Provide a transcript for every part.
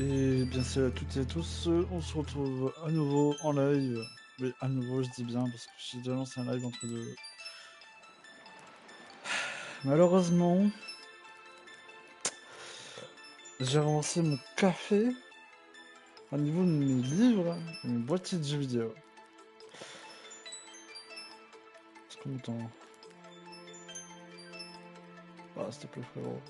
Et bien salut à toutes et à tous, on se retrouve à nouveau en live. Mais à nouveau je dis bien parce que j'ai déjà lancé un live entre deux. Malheureusement, j'ai relancé mon café au niveau de mes livres et mes boîtiers de jeux vidéo. Est-ce qu'on m'entend? Ah s'il te plaît frérot.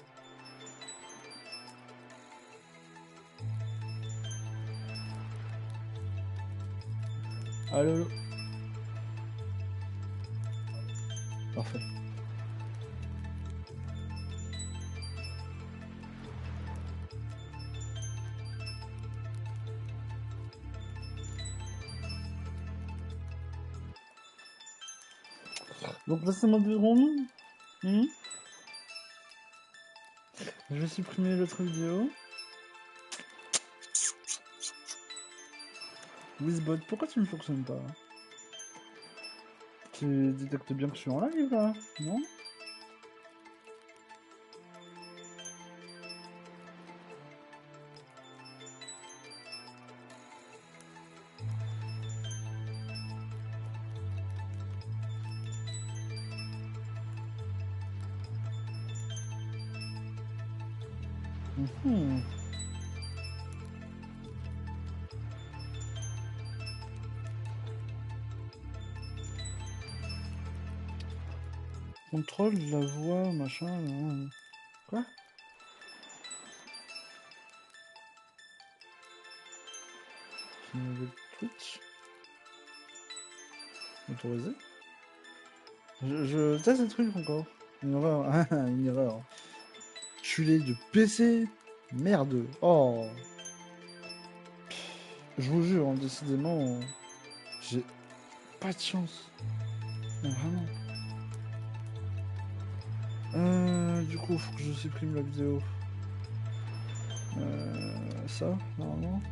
Allô, allô. Parfait. Donc laissez-moi 2 secondes. Je vais supprimer l'autre vidéo. Wizbot, pourquoi tu ne fonctionnes pas? Tu détectes bien que je suis en live là, non? Mhm. Contrôle la voix, machin. Quoi? Twitch. Autorisé. Je teste des trucs encore. Une erreur. Une erreur. Culé de PC. Merde. Oh. Je vous jure, hein, décidément, j'ai pas de chance. Mais vraiment. Du coup, faut que je supprime la vidéo. Ça, normalement.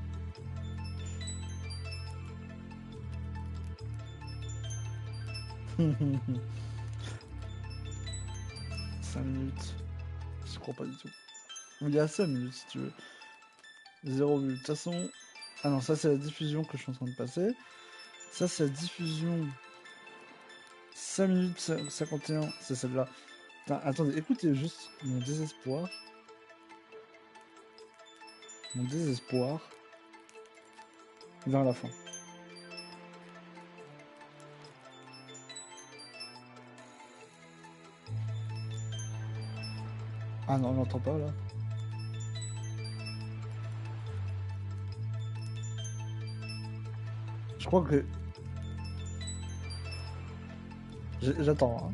Cinq minutes. Je crois pas du tout. Il y a 5 minutes si tu veux. 0 minutes. De toute façon. Ah non, ça c'est la diffusion que je suis en train de passer. Ça c'est la diffusion. 5 minutes 51, c'est celle-là. Attendez, écoutez juste mon désespoir. Mon désespoir vers la fin. Ah non, on n'entend pas là. Je crois que... J'attends. Hein.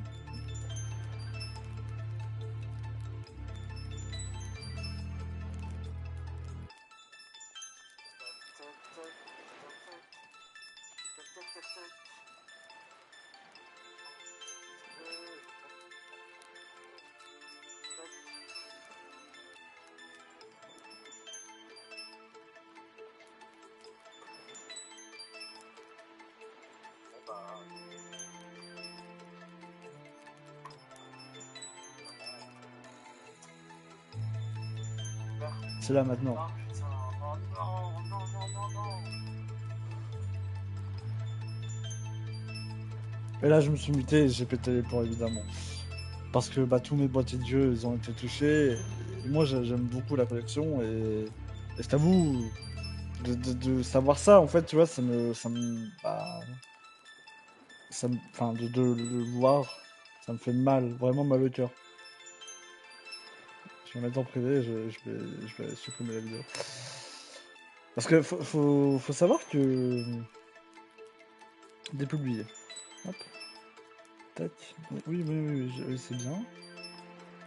C'est là maintenant. Et là, je me suis muté et j'ai pété les plombs évidemment. Parce que bah, tous mes boîtiers de jeux, ils ont été touchés. Et moi, j'aime beaucoup la collection. Et je t'avoue, de savoir ça, en fait, tu vois, enfin, de le voir, ça me fait mal, vraiment mal au cœur. Je vais mettre en privé, je vais supprimer la vidéo. Parce que faut savoir que... Dépublier. Hop. Tac. Oui, c'est bien.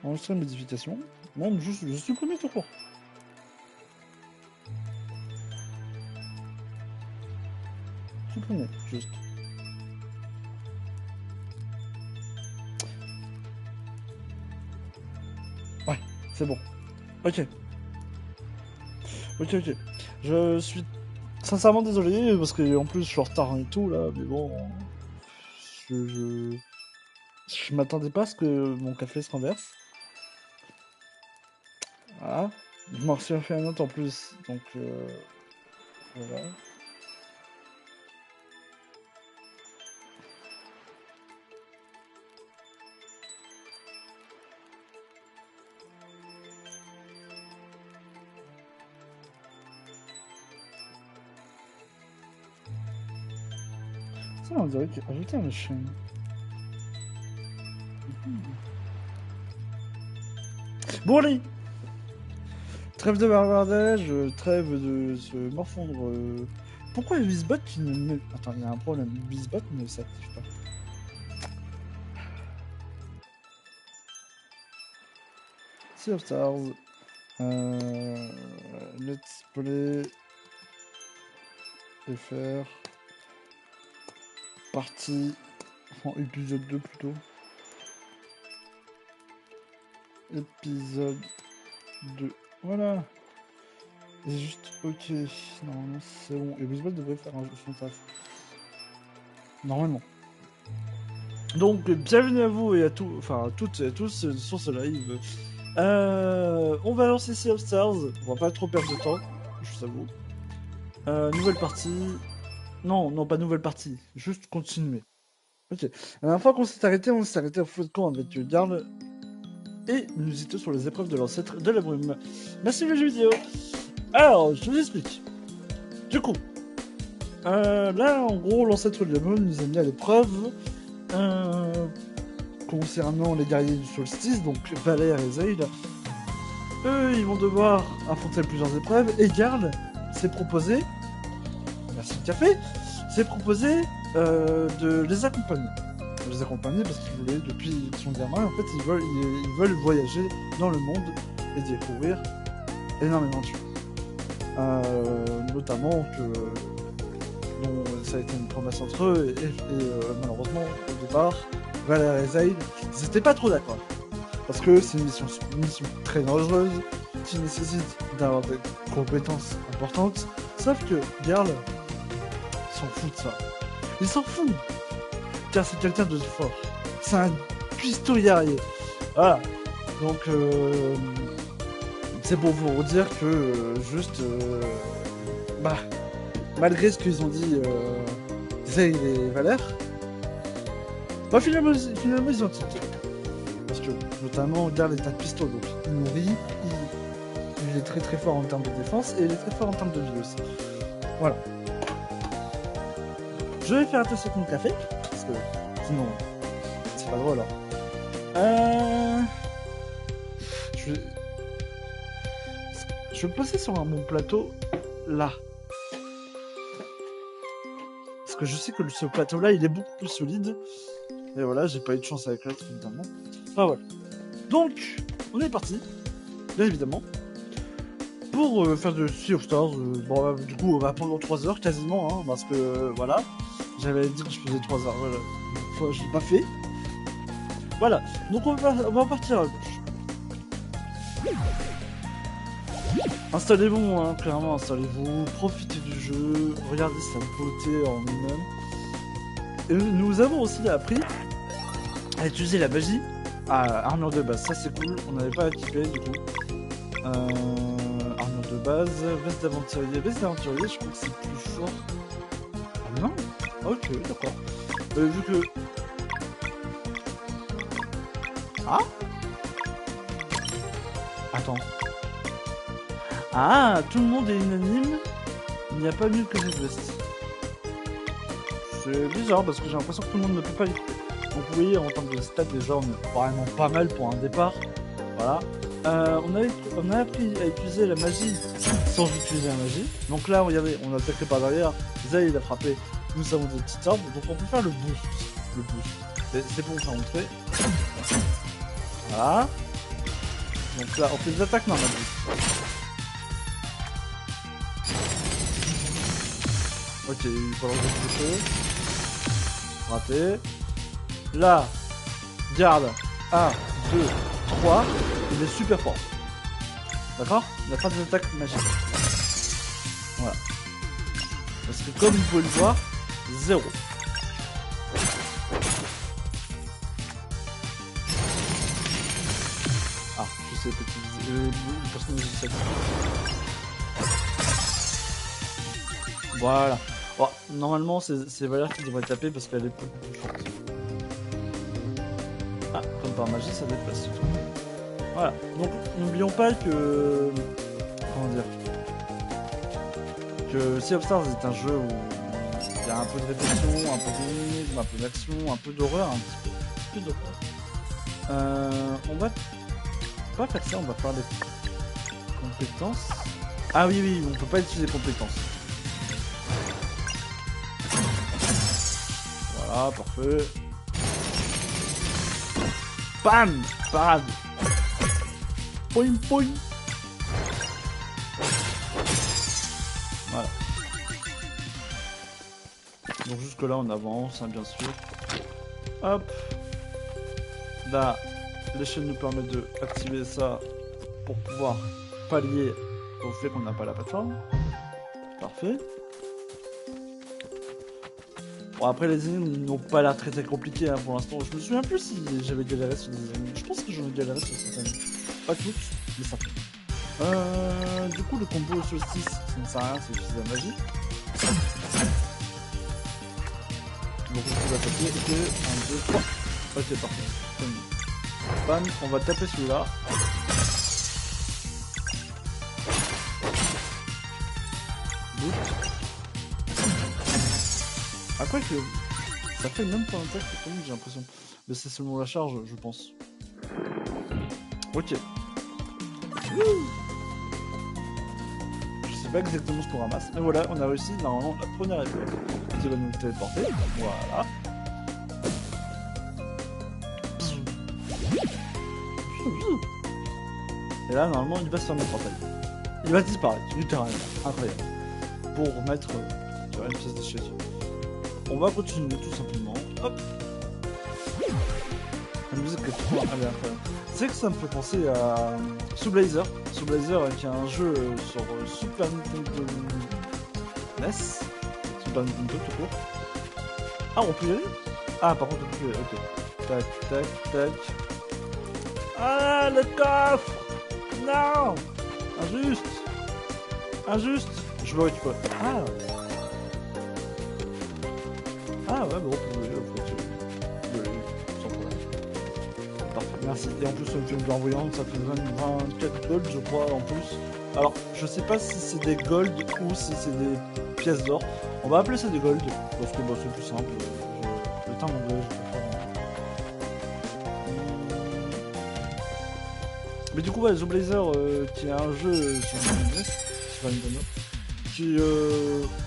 Enregistrer une modification. Même juste, je supprimer tout court. Supprimer, juste. Ouais, c'est bon. Ok. Ok. Je suis sincèrement désolé, parce que en plus je suis en retard et tout là, mais bon... Je, je m'attendais pas à ce que mon café se renverse. Voilà. Je m'en suis fait un autre en plus, donc voilà. Ça, on dirait que ajouter un chaîne. Bon allez, trêve de bavardage, trêve de se morfondre. Pourquoi le Bizbot qui ne me... Attends, il y a un problème. Le Bizbot ne s'active pas. Sea of Stars. Let's play. FR. Partie. Enfin, épisode 2 plutôt. Épisode 2. Voilà. C'est juste ok. Normalement c'est bon. Et Bizbot devrait faire son taf. Normalement. Donc bienvenue à vous et à tous, enfin à toutes et à tous sur ce live. On va lancer Sea of Stars. On va pas trop perdre de temps, je vous avoue. Nouvelle partie. Non, pas nouvelle partie. Juste continuer. Ok. La dernière fois qu'on s'est arrêté, on s'est arrêté au feu de camp avec Garl. Et nous étions sur les épreuves de l'ancêtre de la brume. Merci le jeu vidéo. Alors, je vous explique. Du coup, là, en gros, l'ancêtre de la brume nous a mis à l'épreuve concernant les guerriers du solstice, donc Valère et Zeil. Eux, ils vont devoir affronter plusieurs épreuves. Et Garl s'est proposé, merci le café, s'est proposé de les accompagner. Les accompagner parce qu'ils voulaient, depuis son gamin, en fait, ils veulent voyager dans le monde et découvrir énormément de choses. Notamment que ça a été une promesse entre eux et malheureusement, au départ, Valère et Zeil, ils n'étaient pas trop d'accord. Parce que c'est une mission très dangereuse qui nécessite d'avoir des compétences importantes. Sauf que Garl s'en fout de ça. Il s'en fout, car c'est quelqu'un de fort. C'est un cuistot guerrier. Voilà. Donc, c'est pour vous dire que malgré ce qu'ils ont dit Zeil et Valère, finalement ils ont accepté. Parce que notamment Garl est un cuistot, donc il nourrit, il est très très fort en termes de défense et il est très fort en termes de vie aussi. Voilà. Je vais faire un test avec mon café, parce que sinon c'est pas drôle. Je vais me placer sur mon plateau là. Parce que je sais que ce plateau là il est beaucoup plus solide. Et voilà, j'ai pas eu de chance avec l'autre évidemment. Enfin voilà. Donc, on est parti, bien évidemment, pour faire de Sea of Stars. Du coup, on va pendant 3 heures quasiment, hein, parce que voilà, j'avais dit que je faisais 3 heures, voilà. Une fois, je l'ai pas fait. Voilà, donc on va partir à gauche. Installez-vous, hein, clairement, installez-vous, profitez du jeu, regardez sa beauté en lui-même. Et nous avons aussi appris à utiliser la magie. Armure de base, ça c'est cool, on n'avait pas équipé du coup. Armure de base, veste d'aventurier, je crois que c'est plus fort. Ah non. Ok, d'accord. Vu que... Ah. Attends. Ah, tout le monde est unanime. Il n'y a pas mieux que cette veste. C'est bizarre parce que j'ai l'impression que tout le monde ne peut pas l'équiper. Donc vous voyez, en termes de stats, déjà, on est vraiment pas mal pour un départ. Voilà. On a appris à utiliser la magie sans utiliser la magie. Donc là, regardez, on a attaqué par derrière. Zay, il a frappé. Nous avons des petites arbres. Donc on peut faire le boost. C'est bon, ça on le fait. Voilà. Donc là, on fait des attaques normales. Ok, il faut l'enlever le feu. Raté. Là, garde 1, 2, 3, il est super fort. D'accord? Il n'a pas des attaques magiques. Voilà. Parce que comme vous pouvez le voir, 0. Ah, je c'est les petits les personnages de cette. Voilà. Bon, normalement, c'est Valère qui devrait taper parce qu'elle est plus forte. Ah, comme par magie, ça déplace. Voilà. Donc, n'oublions pas que... Comment dire, que Sea of Stars est un jeu où il y a un peu de réflexion, un peu d'énigme, un peu d'action, un peu d'horreur, un petit peu d'horreur. On va pas faire ça, on va faire des compétences. Ah oui, oui, on peut pas utiliser compétences. Voilà, parfait. Bam! Parade! Poing, poing! Voilà. Donc jusque là on avance, hein, bien sûr. Hop. Là, l'échelle nous permet de activer ça pour pouvoir pallier au fait qu'on n'a pas la plateforme. Parfait. Bon, après les énigmes n'ont pas l'air très compliquées hein, pour l'instant. Je me souviens plus si j'avais galéré sur des énigmes. Je pense que j'en ai galéré sur certaines. Pas toutes, mais certaines. Du coup, le combo solstice, ça ne sert à rien, c'est utiliser la magie. Donc on peut attaquer. Ok, 1, 2, 3. Ok, parfait. Bam, on va taper celui-là. Après que ça fait le même point d'attaque que tout le monde, j'ai l'impression. Mais c'est selon la charge, je pense. Ok. Je sais pas exactement ce qu'on ramasse. Mais voilà, on a réussi normalement la première épreuve. Qui va nous téléporter. Voilà. Et là, normalement, il va se fermer le portail. Il va disparaître, littéralement. Incroyable. Pour remettre une pièce d'échec. On va continuer tout simplement. Hop. La musique est trop incroyable. C'est que ça me fait penser à Soul Blazer. Soul Blazer qui est un jeu sur Super Nintendo NES. Super Nintendo tout court. Ah, on peut y aller? Ah, par contre, on peut y aller. Ok. Tac, tac, tac. Ah, le coffre! Non! Injuste! Injuste! Je me récupère. Ah! Ah ouais, bon, sans problème. Parfait, merci. Et en plus, ça me fait une bienveillante, ça fait 24 gold, je crois, en plus. Alors, je sais pas si c'est des gold ou si c'est des pièces d'or. On va appeler ça des gold, parce que bah, c'est plus simple. Le temps anglais, je préfère. Mais du coup, ouais, The Blazer, qui est un jeu sur Nintendo, qui,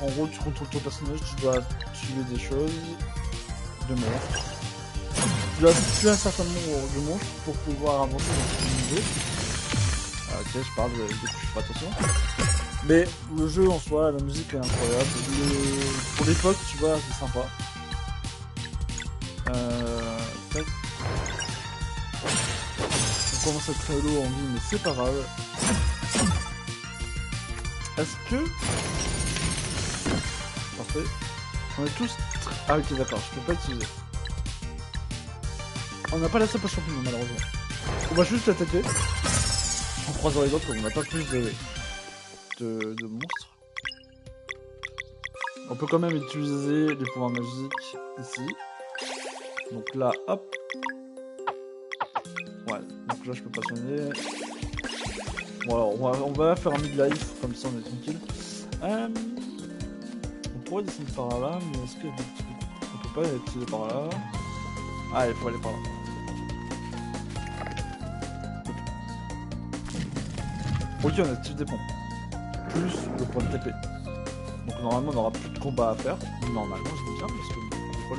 en gros, tu contrôles ton personnage, tu dois tuer des choses, de monstres. Tu dois tuer un certain nombre de monstres pour pouvoir avancer dans ce niveau. Ah, ok, je parle, du coup, je fais pas attention. Mais le jeu en soi, la musique est incroyable. Pour l'époque, tu vois, c'est sympa. Tac. On commence à être très lourd en vie, mais c'est pas grave. Est-ce que... Parfait. On est tous... Ah ok, d'accord, je peux pas utiliser. On n'a pas la sape à champignon, malheureusement. On va juste l'attaquer. En croisant les autres, comme on n'a pas plus de monstres. On peut quand même utiliser les pouvoirs magiques ici. Donc là, hop. Ouais, donc là je peux pas soigner. Bon alors on va faire un mid-life, comme ça on est tranquille. On pourrait descendre par là, mais est-ce qu'on peut pas aller par là? Ah, il faut aller par là. Ok, on active des ponts. Plus le point de TP. Donc normalement on n'aura plus de combat à faire. Normalement je dis bien parce que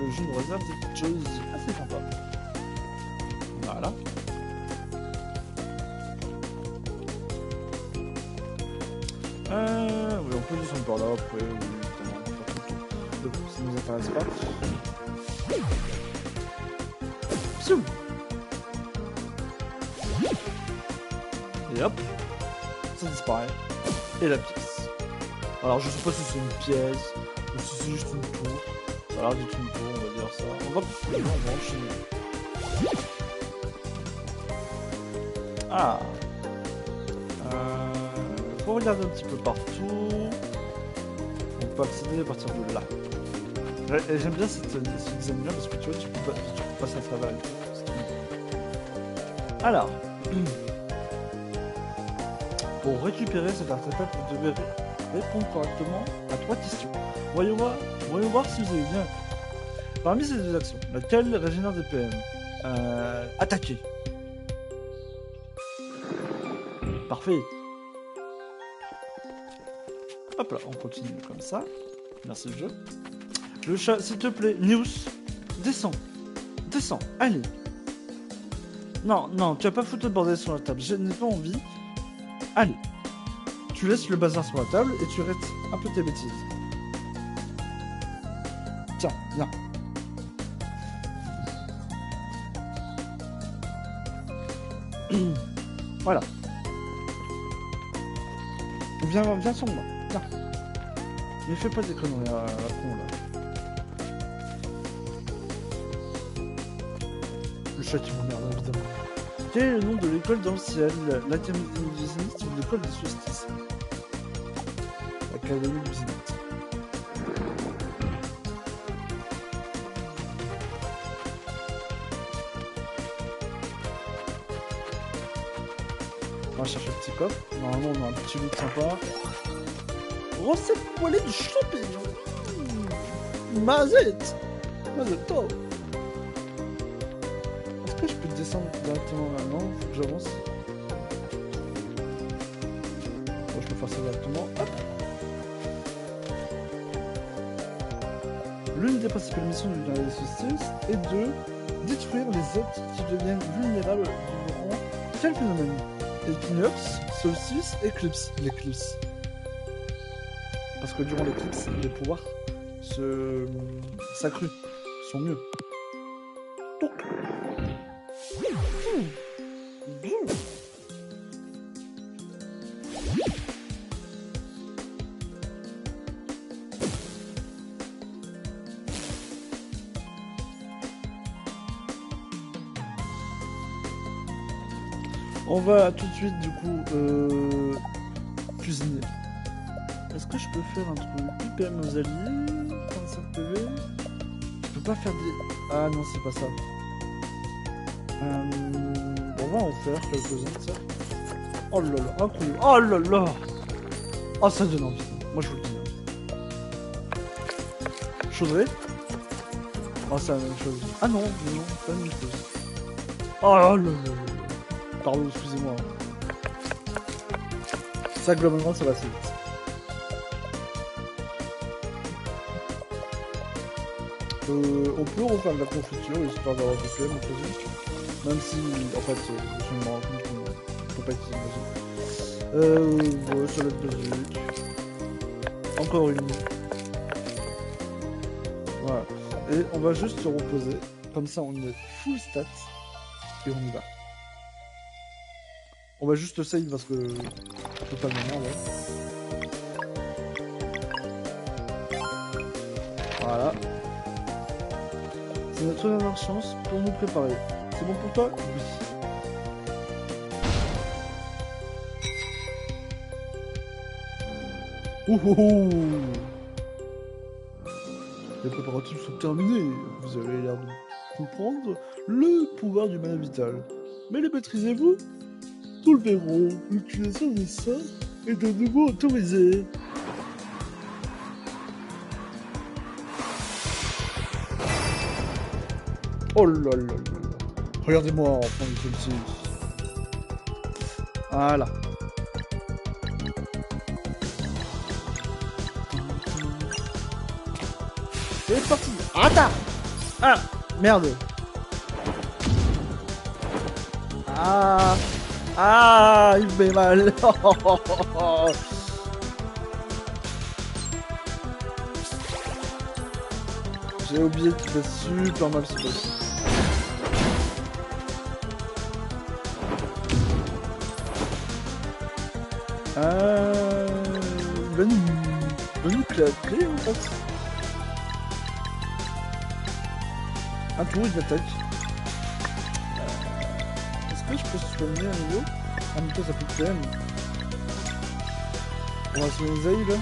le jeu nous réserve des petites choses assez sympas. Voilà. Oui, on peut descendre par là après, oui, évidemment. Ça nous intéresse pas. Psiou. Et hop, ça disparaît. Et la pièce. Alors je sais pas si c'est une pièce, ou si c'est juste une tour. Ça a l'air d'être une tour, on va dire ça. On va enchaîner. Ah, faut regarder un petit peu partout. On peut accéder à partir de là. Et j'aime bien ce design là parce que tu vois, tu peux passer à travers et tout. C'est trop bien. Alors, pour récupérer cet artefact, vous devez répondre correctement à 3 questions. Voyons voir si vous avez bien. Parmi ces 2 actions, laquelle régénère des PM? Attaquer. Parfait. Hop là, on continue comme ça. Merci le jeu. Le chat, s'il te plaît, News, descends. Descends, allez. Non, tu vas pas foutre le bordel sur la table. Je n'ai pas envie. Allez. Tu laisses le bazar sur la table et tu arrêtes un peu tes bêtises. Tiens, viens. Voilà. Viens sur moi. Viens. Mais fais pas des conneries à la con là. Le chat qui m'emmerde évidemment. Quel est le nom de l'école dans le ciel? L'Académie du Zénith ou l'école des solstices? L'Académie du Zénith. On va chercher le petit coffre. Normalement, on a un petit loot sympa. Recette poêlée de champignons. Mazette. Top. Est-ce que je peux descendre directement là? Non, faut que j'avance. Bon, je peux faire ça directement. Hop. L'une des principales missions du dernier solstice est de détruire les êtres qui deviennent vulnérables durant quel phénomène? Équinoxe, solstice, éclipse. L'éclipse. Parce que durant l'éclipse, les pouvoirs s'accruent, sont mieux. Donc. On va tout de suite du coup cuisiner. Est-ce que je peux faire un truc IPM aux alliés 35 PV. Je peux pas faire des... Ah non, c'est pas ça. On va en faire quelques-uns de ça. Oh là là, incroyable. Oh là là. Oh, ça donne envie. Moi je vous le dis. Chaudrée. Oh, c'est la même chose. Ah non, non, pas la même chose. Oh là là là là. Pardon, excusez-moi. Ça, globalement, ça va assez vite. On peut refaire de la confiture, histoire d'avoir du PM, même si, en fait, je me rends compte qu'on peut pas utiliser magie. Ouais, ça va être basique. Encore une. Voilà. Et on va juste se reposer. Comme ça, on est full stats. Et on y va. On va juste save parce que totalement ouais. Voilà. C'est notre dernière chance pour nous préparer. C'est bon pour toi? Oui. Ouhouhou. Les préparatifs sont terminés. Vous avez l'air de comprendre le pouvoir du mana vital. Mais les maîtrisez-vous? Tout le verrou, l'utilisation des sorts est de nouveau autorisée. Oh là là là là. Regardez-moi, enfant du policier. Voilà. C'est parti. Attends. Ah, merde. Ah, il fait mal. J'ai oublié qu'il fait super mal ce boss. Il va nous claquer en fait. Un tour, il attaque. Est-ce que je peux soigner à nouveau? Ah mais toi ça peut PM. On va soigner Zaï là.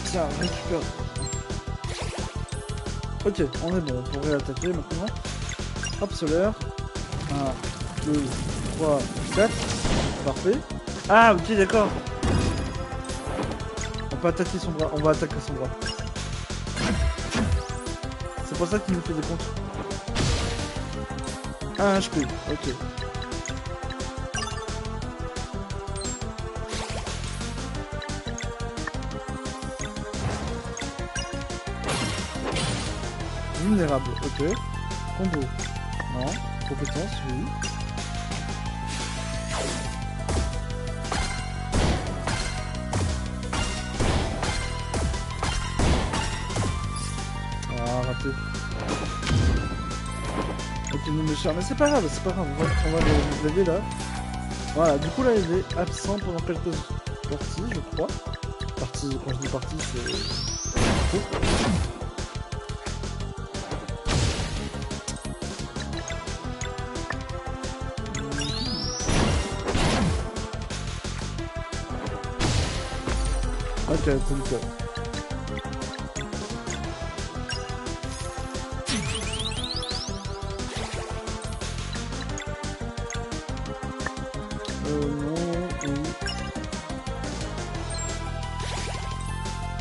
Tiens, récupère. Ok, on est bon, on pourrait attaquer maintenant. Hop, solaire. 1, 2, 3, 4. Parfait. Ah, ok, d'accord. On peut attaquer son bras, on va attaquer son bras. C'est pour ça qu'il nous fait des contres. 1 HP, ok. Vulnérable, ok. Combo. Non. Compétence, oui. Ah, raté. Ok, nous méchant. Mais c'est pas grave, on va le lever là. Voilà, du coup là il est absent pendant quelques parties, je crois. Partie, quand je dis partie, c'est... Ok, c'est le cas. Non, oui.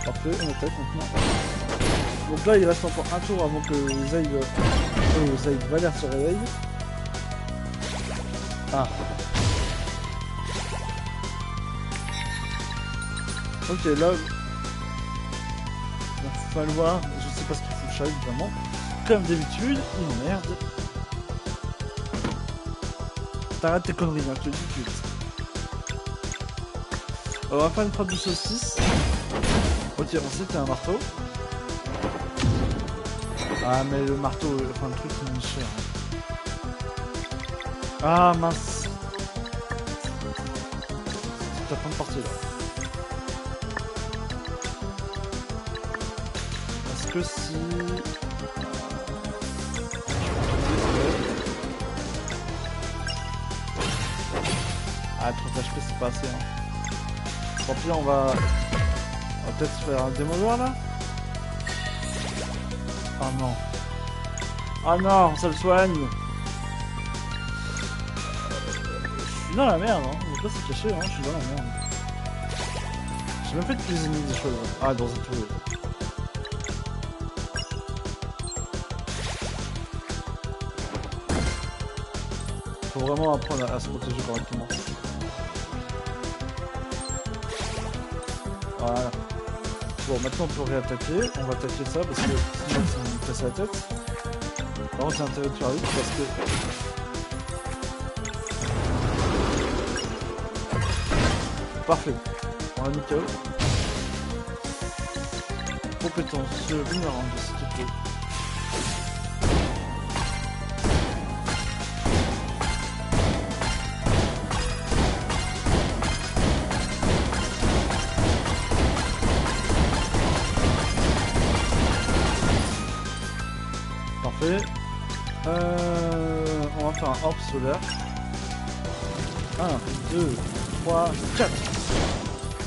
Parfait, on attaque maintenant. Donc là, il reste encore un tour avant que Zaï Valère se réveille. Ah. Ok, là... Bon, faut pas le voir, je sais pas ce qu'il fout le chat, évidemment. Comme d'habitude, il m'emmerde. T'arrêtes tes conneries, hein, je te le dis tout de suite. On va faire une frappe de saucisse. Ok, on sait que t'as un marteau. Ah, mais le marteau, enfin le truc, il est cher. Hein. Ah, mince. C'est ta fin de partie, là. Est-ce que si... Ah, 30 HP, c'est pas assez, hein. Tant pis, on va peut-être faire un démolir, là. Ah non. Ah non, ça le soigne. Je suis dans la merde, hein. On va pas se cacher, hein. Je suis dans la merde. J'ai même fait de cuisiner des choses. Ah, dans un tour. Faut vraiment apprendre à se protéger correctement. Voilà. Bon, maintenant on peut réattaquer. On va attaquer ça parce que sinon ça me casse la tête. Par contre, c'est intérêt de faire vite parce que... Parfait. On a mis KO. Compétence vulnérable, s'il te plaît. Parfait. On va faire un orbe solaire. 1, 2, 3, 4.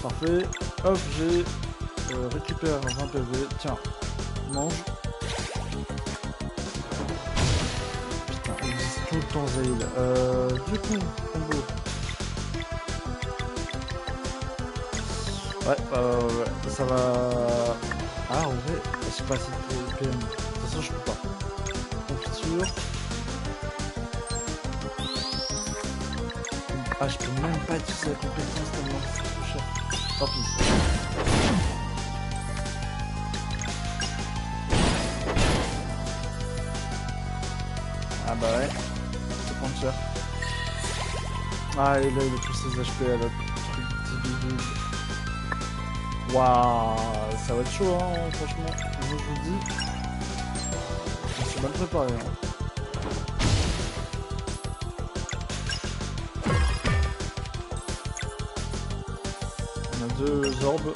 Parfait. Hop, j'ai récupère 20 PV. Tiens, mange. Putain, il existe tout le temps Zaïl. Du coup, combo. Ouais, ça va... Ah, en vrai, c'est pas assez de PM. De toute façon, je peux pas. Confiture. Ah, je peux même pas utiliser la compétence tellement c'est trop cher. Tant pis. Ah bah ouais, ça prend cher. Ah, et là, il a plus ses HP à la truc débile. Waouh, ça va être chaud, hein, franchement. Moi, je vous le dis. Je suis mal préparé, hein. On a 2 orbes.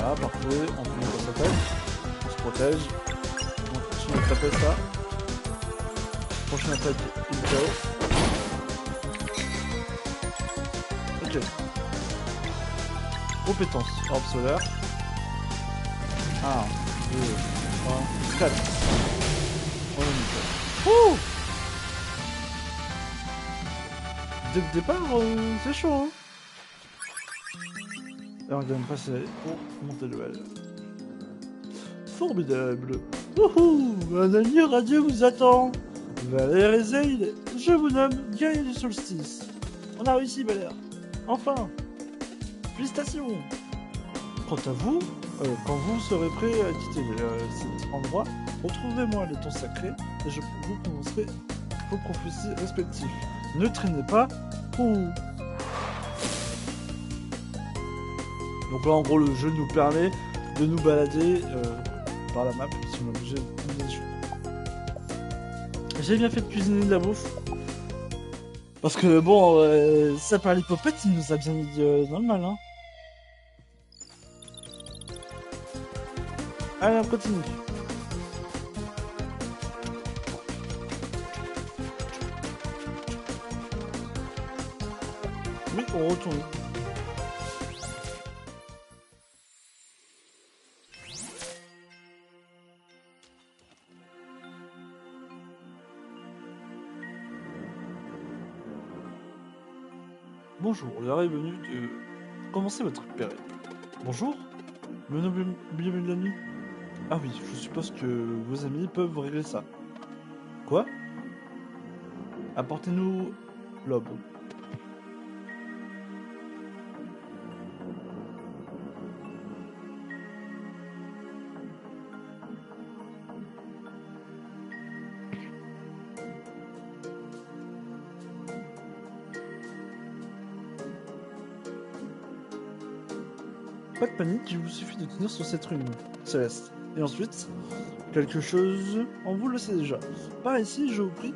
Voilà, parfait. On finit par s'attaque. On se protège. On continue de taper ça. Prochaine attaque, il KO. Ok. Compétences. Orbe solaire. 1, 2, 3, 4. On est nickel. Ouh! Dès le départ, c'est chaud, hein. Alors, on gagne passer pour monter le level. Formidable. Wouhou! Un ami radieux vous attend. Valère et Zeid, je vous nomme guerrier du solstice. On a réussi, Valère. Enfin. Félicitations. Quant à vous, quand vous serez prêt à quitter cet endroit, retrouvez-moi les temps sacrés et je vous prononcerai vos prophéties respectives. Ne traînez pas. Ouh. Donc là, en gros, le jeu nous permet de nous balader par la map si on est obligé de nous. J'ai bien fait de cuisiner de la bouffe. Parce que bon, ça par l'hypopète, il nous a bien mis dans le mal, hein. Allez, on continue. Oui, on retourne. Bonjour, l'heure est venue de commencer votre périple. Bonjour, le noble bienvenu de la nuit. Ah oui, je suppose que vos amis peuvent régler ça. Quoi? Apportez-nous l'aube. Pas de panique, il vous suffit de tenir sur cette rune céleste. Et ensuite, quelque chose, on vous le sait déjà. Par ici, je vous prie.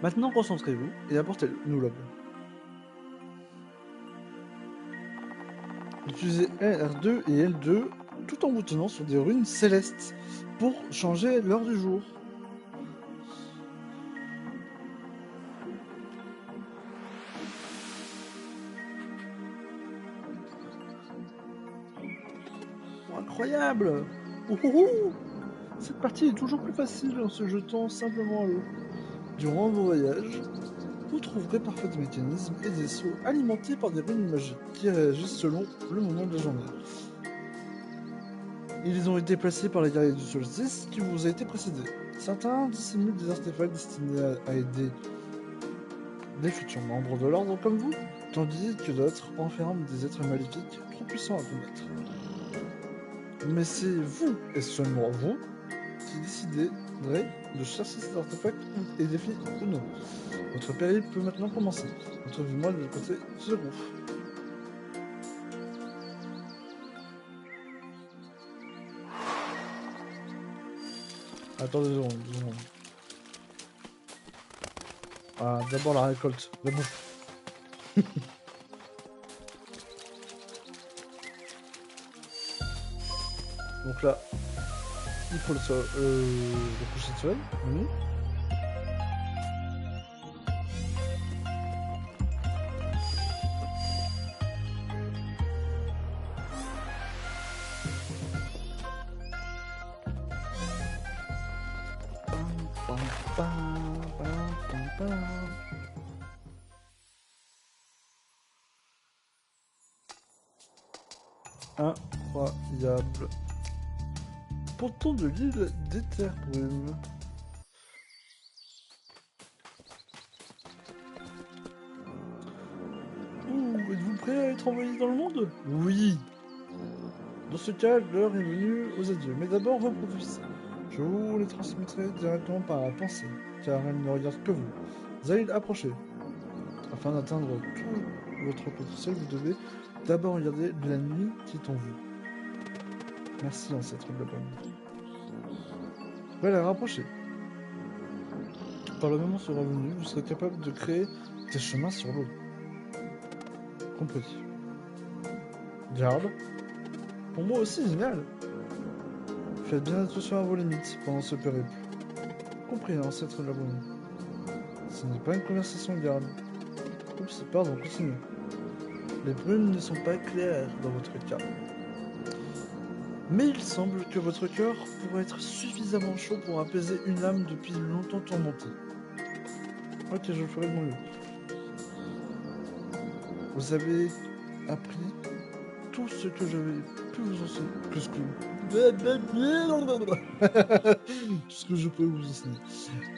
Maintenant, concentrez-vous et apportez-nous l'aube. Utilisez R2 et L2 tout en vous tenant sur des runes célestes pour changer l'heure du jour. Oh, incroyable! Oh, oh, oh. Cette partie est toujours plus facile en se jetant simplement à l'eau. Durant vos voyages, vous trouverez parfois des mécanismes et des sauts alimentés par des runes magiques qui réagissent selon le moment de la journée. Ils ont été placés par les guerriers du solstice qui vous a été précédé. Certains dissimulent des artefacts destinés à aider des futurs membres de l'ordre comme vous, tandis que d'autres enferment des êtres maléfiques trop puissants à combattre. Mais c'est vous, et seulement vous, qui déciderez de chercher ces artefacts et défis ou non. Votre périple peut maintenant commencer. Retrouvez-moi de l'autre côté de ce gouffre. Attends 2 secondes, 2 secondes. Ah, d'abord la récolte, la bouffe. Donc là, il faut le coucher de soleil. Oui. Incroyable. Ponton de l'île d'Etherbrume. Ouh, êtes-vous prêt à être envoyé dans le monde? Oui. Dans ce cas, l'heure est venue aux adieux. Mais d'abord, vos prophéties. Je vous les transmettrai directement par la pensée, car elle ne regarde que vous. Zaïd, approchez. Afin d'atteindre tout votre potentiel, vous devez d'abord regarder la nuit qui est en vous. Merci, ancêtre de la bonne. Voilà, rapprochez. Quand le moment sera venu, vous serez capable de créer des chemins sur l'eau. Compris. Garde. Pour moi aussi, génial. Faites bien attention à vos limites pendant ce périple. Compris, ancêtre de la bonne. Ce n'est pas une conversation, garde. Oups, pardon, continue. Les brumes ne sont pas claires dans votre cas. Mais il semble que votre cœur pourrait être suffisamment chaud pour apaiser une âme depuis longtemps tourmentée. Ok, je ferai de mon mieux. Vous avez appris tout ce que j'avais pu vous enseigner. Tout ce que je peux vous enseigner.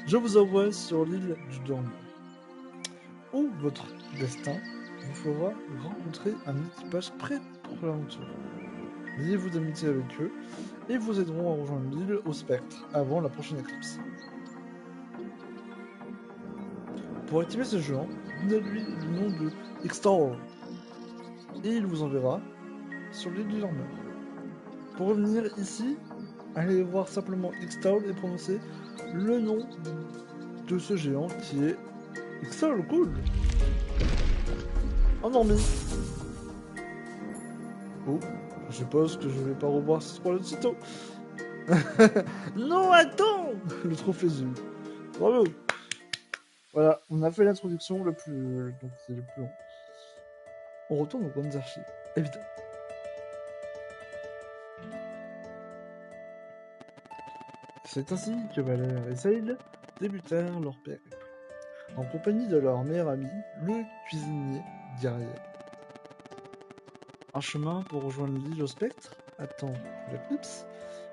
Je vous envoie sur l'île du Dormant, où votre destin vous fera rencontrer un équipage prêt pour l'aventure. Liez-vous d'amitié avec eux et vous aideront à rejoindre l'île au spectre avant la prochaine éclipse. Pour activer ce géant, donnez-lui le nom de Extor et il vous enverra sur l'île du Dormeur. Pour revenir ici, allez voir simplement Extor et prononcer le nom de ce géant qui est Extor, cool. Endormi. Oh, je suppose que je vais pas revoir ce spoil aussitôt. Non, attends. Le trophée Zul. Bravo. Voilà, on a fait l'introduction le plus... donc c'est le plus long. On retourne aux bonnes archives, évidemment. C'est ainsi que Valère et Saïd débutèrent leur périple, en compagnie de leur meilleur ami, le cuisinier guerrier. Un chemin pour rejoindre l'île au spectre, attend l'éclipse,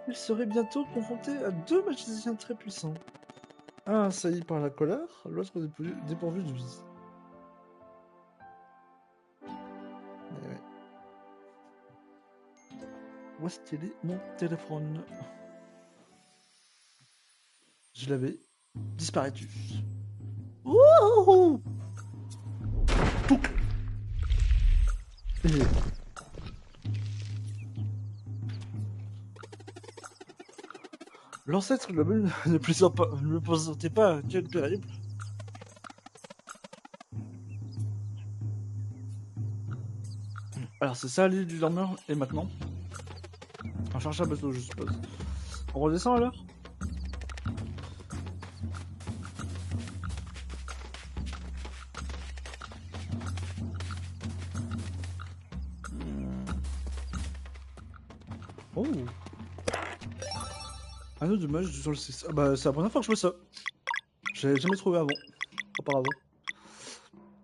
ils seraient bientôt confrontés à deux magiciens très puissants. Un assailli par la colère, l'autre dépourvu de vie. Ouais. Où est-ce qu'il est mon téléphone? Je l'avais disparu. Wouhou! Touc! Et... L'ancêtre de la bonne ne plaisantait pas, quel périple! Alors c'est ça l'île du dormeur, et maintenant on cherche un bateau, je suppose. On redescend alors? Oh! Anneau de mage sur le 6. Ah bah c'est la première fois que je fais ça. J'avais jamais trouvé avant. Auparavant.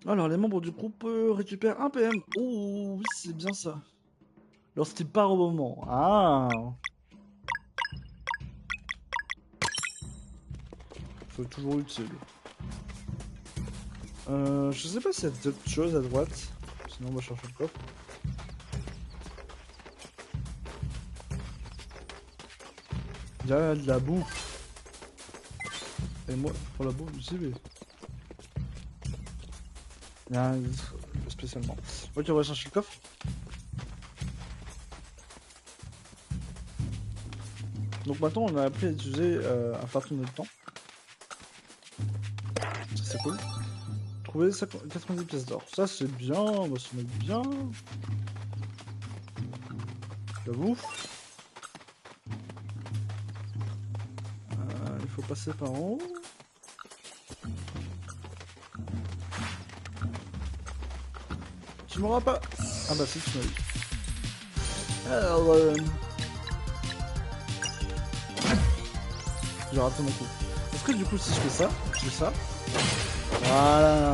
Alors les membres du groupe récupèrent un PM. Oh oui c'est bien ça. Lorsqu'il part au moment. Ah! C'est toujours utile. Je sais pas s'il y a d'autres choses à droite. Sinon on va chercher le coffre. Il y a de la bouffe. Et moi, pour la bouffe, j'y vais. Il y a un spécialement. Ok, on va chercher le coffre. Donc maintenant, on a appris à utiliser un farton de temps. Ça, c'est cool. Trouver 90 pièces d'or. Ça, c'est bien. On va se mettre bien. La bouffe. Il faut passer par en haut. Tu m'auras pas. Ah bah si, tu m'as dit. Alors, j'ai raté mon coup. Est-ce que du coup, si je fais ça, je fais ça. Voilà.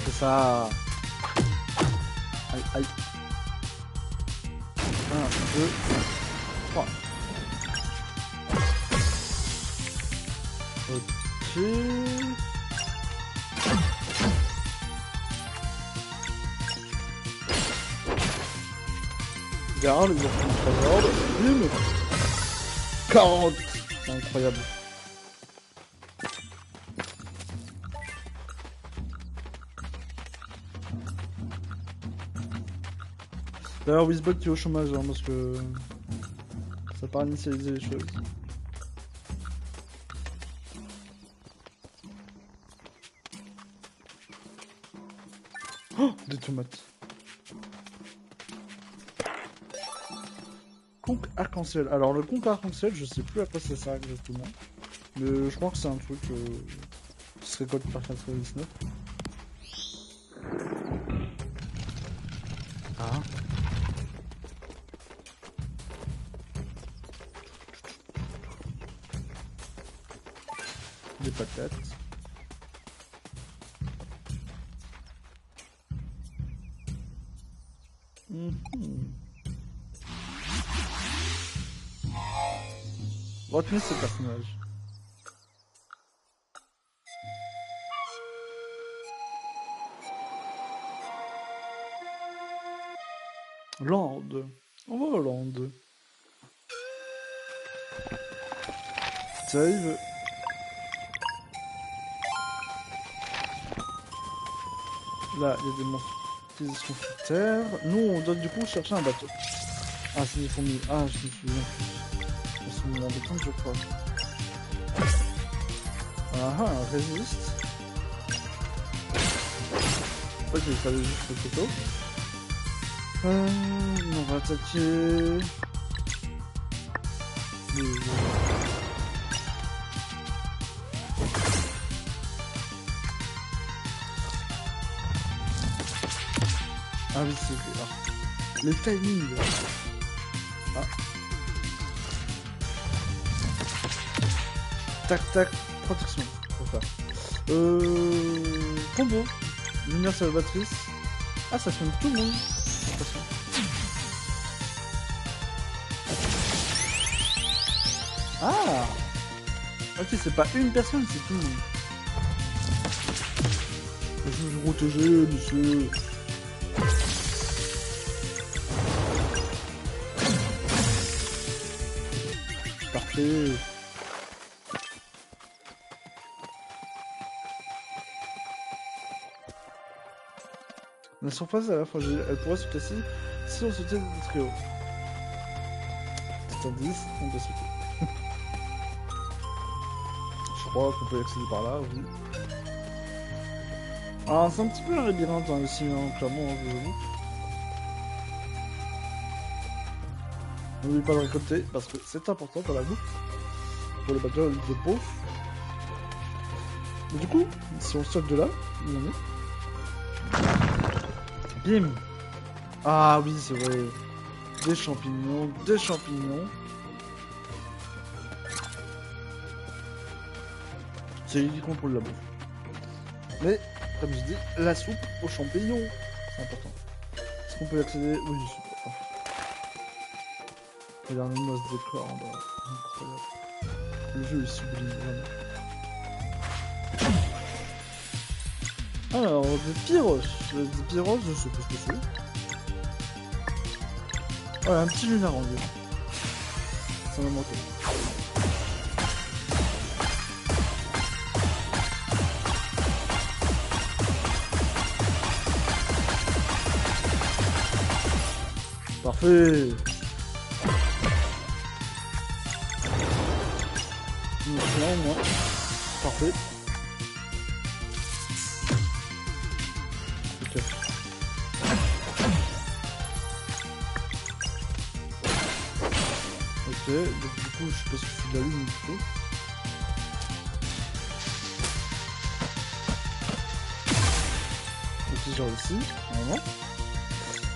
C'est ça. Aïe, aïe. 1, 2, 3. Ok. Garde, il va prendre 3 ordres. Bim. 40. c'est incroyable. D'ailleurs, Wizbot qui est au chômage, hein, parce que ça part initialiser les choses. Oh, des tomates. Conque arc-en-ciel. Alors, le conque arc-en-ciel, je sais plus à quoi ça sert exactement. Mais je crois que c'est un truc qui se récolte par 99. Ah. Des patates. Retenez ce personnage. Land. On va au land. Save. Là, il y a des monstres qui sont sur terre. Nous, on doit du coup chercher un bateau. Ah, c'est des fourmis. Ah, je me souviens plus. Elles sont embêtantes, je crois. Ah ah, résiste. Ok, il fallait juste le poteau. On va attaquer... Ah oui, c'est là. Le timing. Ah. Tac, tac, protection. Faut faire. Combo. Lumière salvatrice. Ah, ça soigne tout le monde. Attention. Ah. Ok, c'est pas une personne, c'est tout le monde. Je vais vous protéger, monsieur. Parfait. La surface à la fois, elle pourrait se casser si on sautait très haut. C'est un 10, on doit sauter. Je crois qu'on peut y accéder par là, oui. Alors c'est un petit peu un labyrinthe hein, ici, hein, clairement, hein, je vous avoue. N'oubliez pas de récolter, parce que c'est important pour la bouffe. Pour le batteur de peau. Mais du coup, si on saute de là, où on est. Bim. Ah oui, c'est vrai. Des champignons, des champignons. C'est lui qui contrôle la bouffe. Mais, comme je dis, la soupe aux champignons. C'est important. Est-ce qu'on peut y accéder? Oui, super. Oh. Regardez-moi ce décor en bas. Incroyable. Le jeu est sublime, vraiment. Alors, des pyros. Des pyros, je sais pas ce que c'est. Voilà, un petit lunaire en lieu. Ça m'a manqué. Parfait. Là, moi. Parfait. Ok. Ok, donc du coup, je sais pas si je suis de la lune du coup. Ok, genre ici, normalement.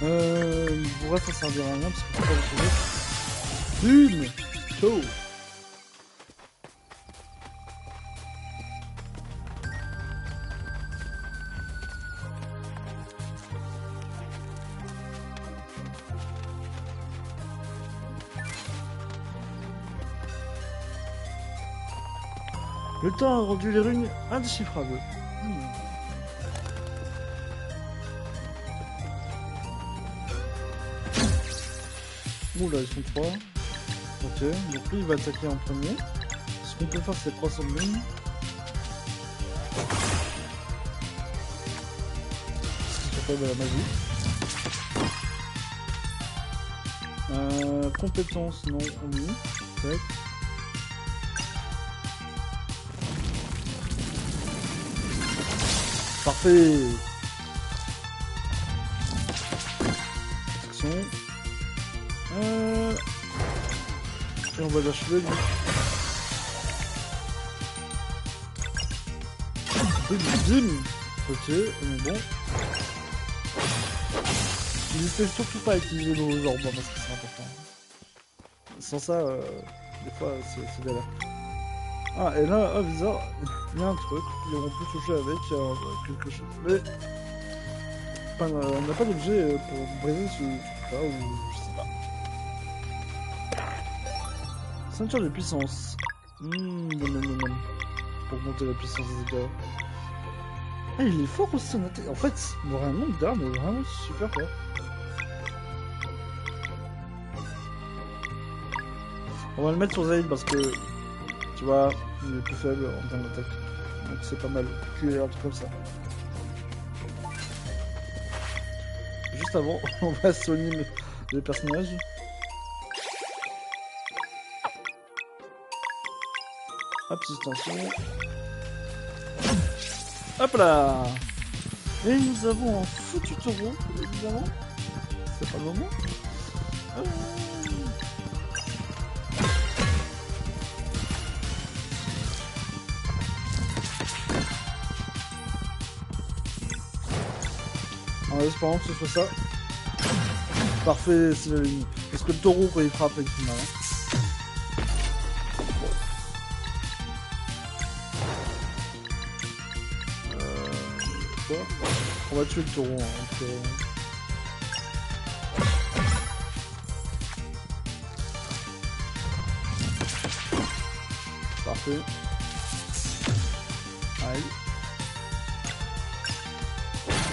Il pourrait ça servir à rien parce que faut pas le trouver. Une Ciao. Le temps a rendu les runes indéchiffrables. Bon là ils sont 3. Ok, donc lui il va attaquer en premier. Ce qu'on peut faire, c'est croissant de ligne. Ce qui s'appelle de la magie. Compétences, non, oui. Tac. Parfait. Action. Et on va l'achever lui. Bim. Ok, on est bon. N'hésitez surtout pas à utiliser nos orbes parce que c'est important. Sans ça, des fois c'est galère. Ah, et là, ah, bizarre, il y a un truc, et on peut toucher avec quelque chose. Mais on n'a pas d'objet pour briser ce truc-là, ou je sais pas. Ceinture de puissance. Pour monter la puissance des dégâts. Ah, il est fort aussi, en fait, vraiment, d'armes est vraiment super fort. On va le mettre sur Zaid parce que, tu vois, il est plus faible en termes d'attaque. Donc c'est pas mal. Puis un truc comme ça. Juste avant, on va soigner les personnages. Hop, suspension. Hop là. Et nous avons un foutu taureau, évidemment. C'est pas le moment. En espérant que ce soit ça. Parfait, c'est la ligne. Parce que le taureau, quand il frappe, il fait mal. Quoi ? On va tuer le taureau. Hein, Parfait. Aïe.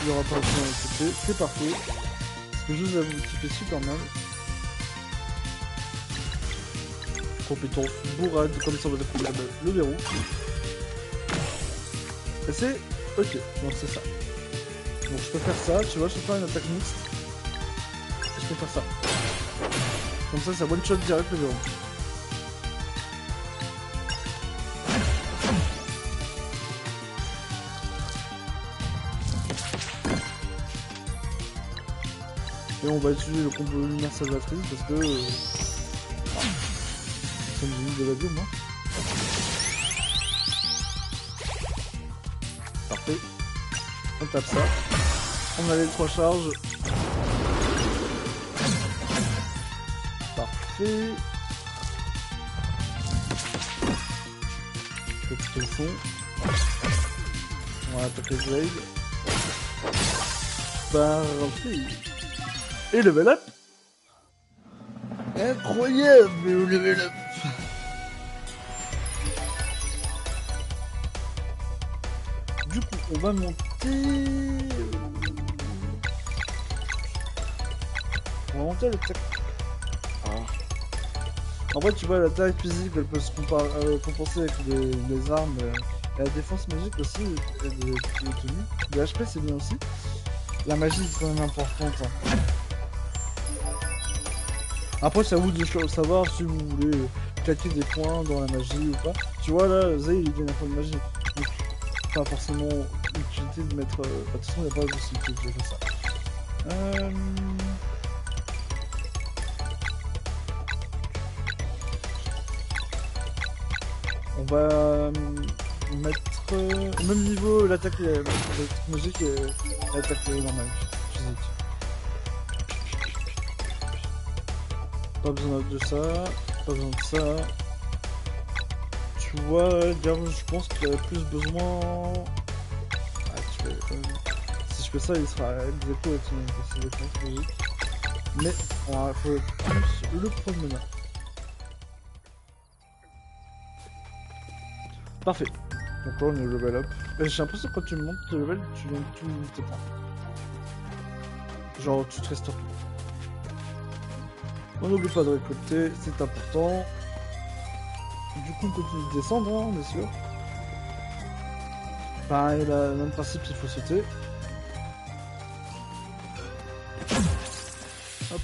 Il n'y aura pas de temps à côté. C'est parfait. Parce que juste j'avoue qu'il fait super mal. Compétence bourrade, comme ça on va découvrir le verrou. Et c'est ok, donc c'est ça. Donc je peux faire ça, tu vois, je peux faire une attaque mixte. Et je peux faire ça. Comme ça one shot direct le verrou. Et on va utiliser le combo lumière salvatrice parce que ça me donne de la vie moi. Parfait. On tape ça. On a les 3 charges. Parfait. Petit au fond. On va attaquer le raid. Parfait. Et level up. Incroyable le level up. Du coup, on va monter... On va monter l'attaque. En vrai, tu vois, l'attaque physique, elle peut se compenser avec les armes. Et la défense magique aussi, et les tenues. Le HP, c'est bien aussi. La magie, c'est quand même importante. Hein. Après, c'est à vous de savoir si vous voulez claquer des points dans la magie ou pas. Tu vois, là, Zay, il gagne un point de magie. Donc, pas forcément utilité de mettre... de toute façon, il n'y a pas de possibilité de faire ça. On va mettre au même niveau l'attaque magique et l'attaque normale, physique. Pas besoin de ça, pas besoin de ça. Tu vois, je pense qu'il y a plus besoin... Si je fais ça, il sera ex-aequo avec son défense magique. Mais il faut plus le promener. Parfait. Donc là on est level up. J'ai l'impression que quand tu montes le level, tu gagnes tous tes points. Genre tu te restaures tout. On n'oublie pas de récolter, c'est important. Du coup, on continue de descendre, hein, bien sûr. Pareil, là, le même principe, il faut sauter. Hop.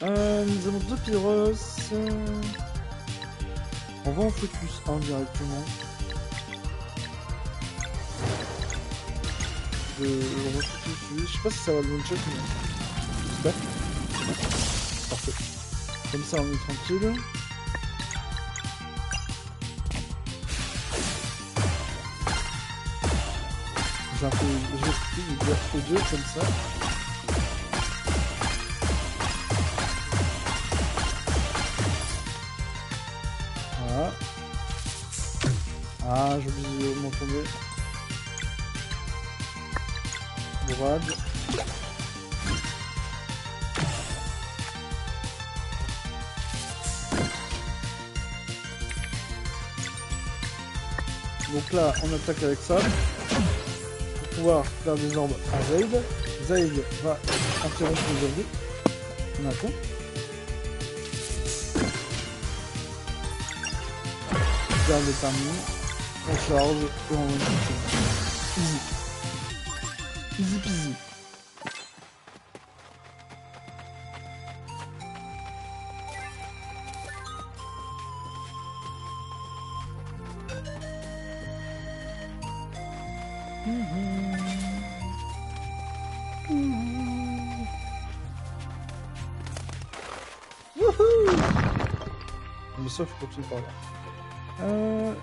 Nous avons 2 pyros. On va en focus 1 directement. On va focus dessus. Je sais pas si ça va le one-shot, mais... J'espère. Parfait. Comme ça, on est tranquille. J'ai fait 2 comme ça. Voilà. Ah, j'ai oublié de m'en tomber. Bourrade. Donc là, on attaque avec ça. Pour pouvoir faire des orbes à Zaid. Zaid va interrompre les orbes. On attend. On garde le timing. On charge et on va continuer. Easy. Easy peasy. Mais ça, faut continuer par là.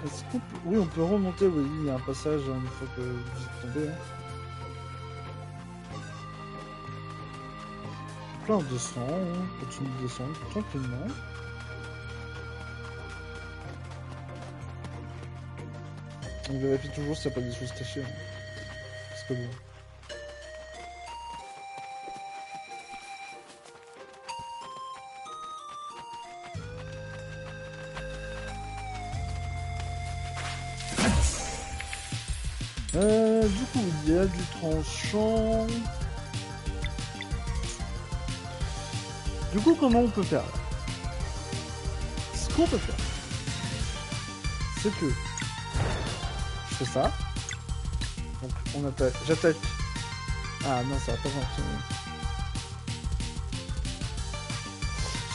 Est-ce qu'on peut... Oui, on peut remonter, oui, il y a un passage une fois que vous êtes tombé. Hein. Là, on descend, on continue de descendre tranquillement. On vérifie toujours s'il n'y a pas des choses cachées. Hein. Parce que bon... Du coup, il y a du tranchant. Du coup, comment on peut faire là? Ce qu'on peut faire, c'est que je fais ça. Donc, on attaque. J'attaque. Ah non, ça va pas fonctionner.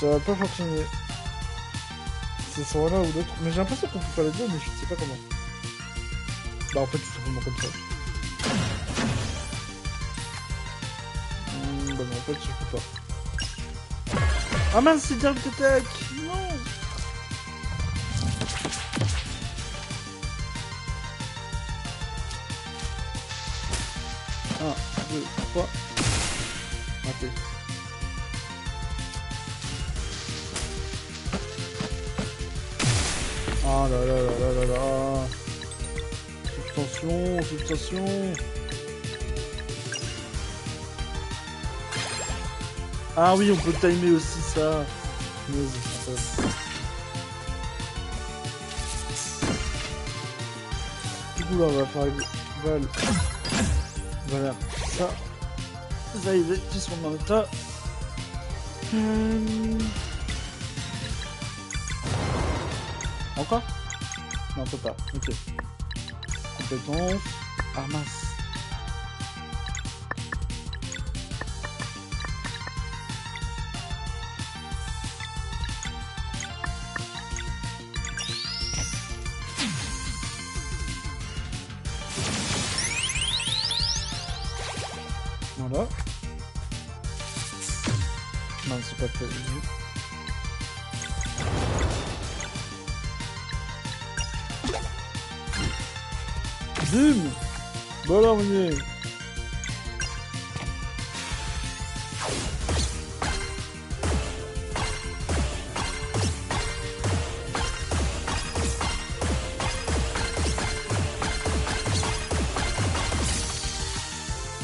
Ça va pas fonctionner. C'est soit l'un ou l'autre. Mais j'ai l'impression qu'on peut faire les deux, mais je sais pas comment. Bah en fait c'est simplement comme ça. Bah non en fait je peux pas. Ah mince c'est direct attack. Non. 1, 2, 3. Raté. Ah là là là là là là. Subtension, subtention. Ah oui, on peut timer aussi ça. Du coup là, on va faire voilà, ça. Ça y est, qui sont dans le tas. Encore? Non, on peut pas. Ok. Compétence. Ah mince. Voilà. Non, c'est pas très évident. Bim! Voilà, on y est.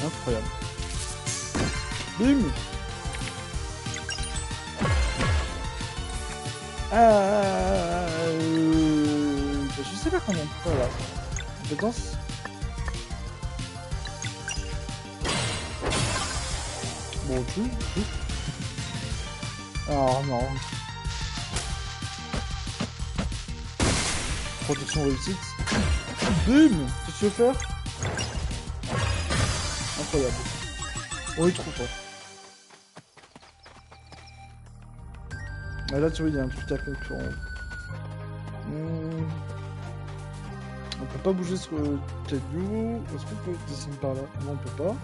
Incroyable. Bim! Je sais pas comment on peut faire là. Compétence. Bon, tout. Oh non. Protection réussite. Boum. Qu'est-ce que tu veux faire? Incroyable. On est trop fort. Ah, là, tu vois, il y a un truc à concurrent. On peut pas bouger sur le caillou. Est-ce qu'on peut descendre par là? Non, on peut pas.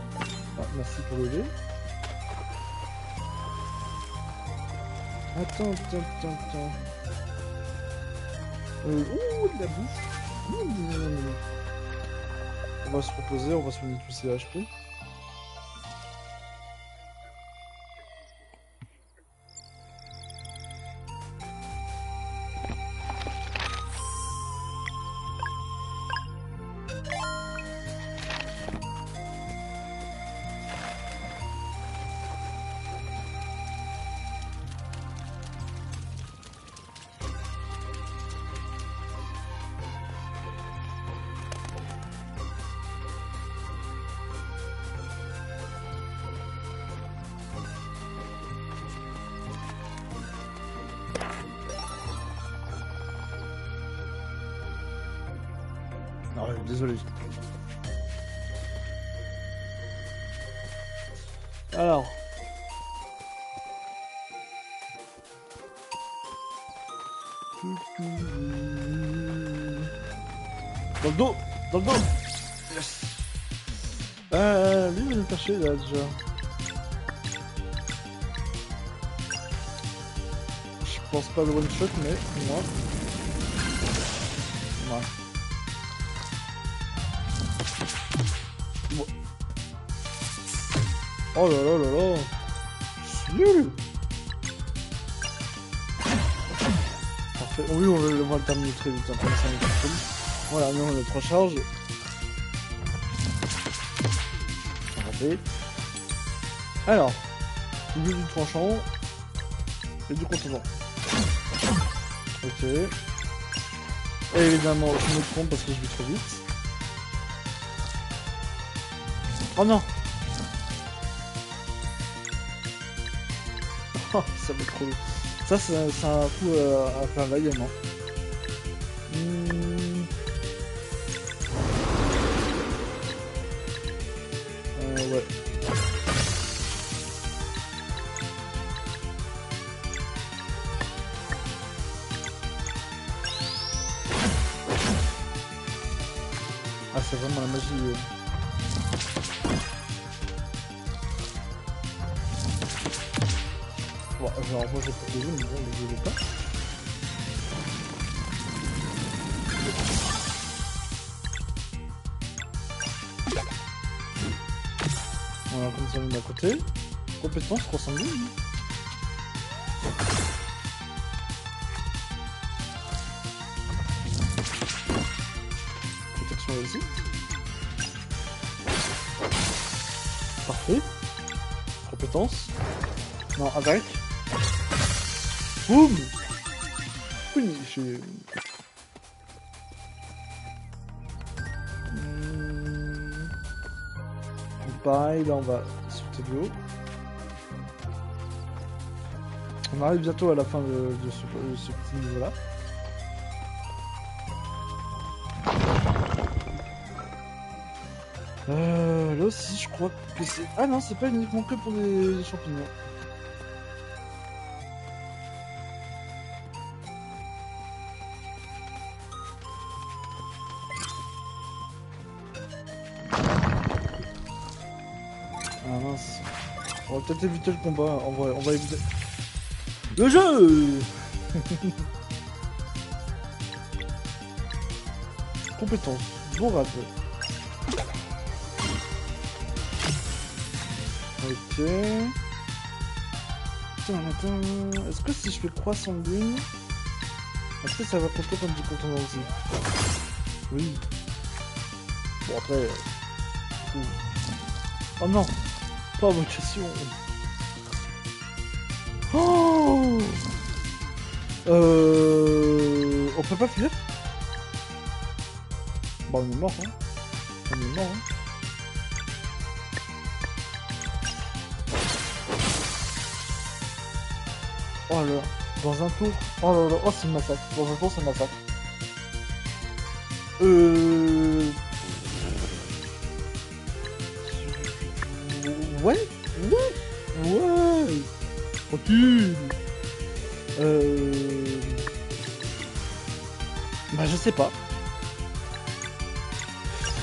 Ah, merci pour l'aider. Attends. Ouh, de la bouffe. On va se reposer, on va soigner tous ces HP. Ah ouais, désolé. Alors. Dans le dos. Dans le dos. Yes. Lui, il va nous faire chier, là, déjà. Je pense pas le one-shot, mais moi. Ouais. Oh là là là là. C'est nul. Parfait. Oui, on va le terminer très vite. Hein, comme ça, on est très vite. Voilà, nous on a 3 charges. Raté. Alors, double du tranchant et du contenant. Ok. Et évidemment, je me trompe parce que je vais trop vite. Oh non. Oh, ça va être trop lourd. Ça, c'est un coup à faire là également. Ouais. Ah, c'est vraiment la magie. Bon, alors moi j'ai proposé, mais bon, je ne veux pas. Voilà, comme ça on est à côté. Compétence 312. Protection réussie. Parfait. Compétence. Non, avec. Boum. Oui, j'ai... Pareil, là on va sauter de l'eau. On arrive bientôt à la fin de ce petit niveau là. Là aussi je crois que c'est... Ah non, c'est pas uniquement que pour des champignons. Ah mince. On va peut-être éviter le combat, en vrai, on va éviter... Le jeu. Compétence, bourrade. Ok. Attends, est-ce que si je fais croissant de lune, est-ce que ça va compter comme du contenant aussi? Oui. Bon après... Oh non, pas bonne question. Oh, on peut pas fuir? Bah on est mort, hein. On est mort, hein. Oh là, dans un tour. Oh là là, oh c'est le massacre. Dans un tour c'est le massacre. Euh... Ouais, ouais. Tranquille. Bah je sais pas.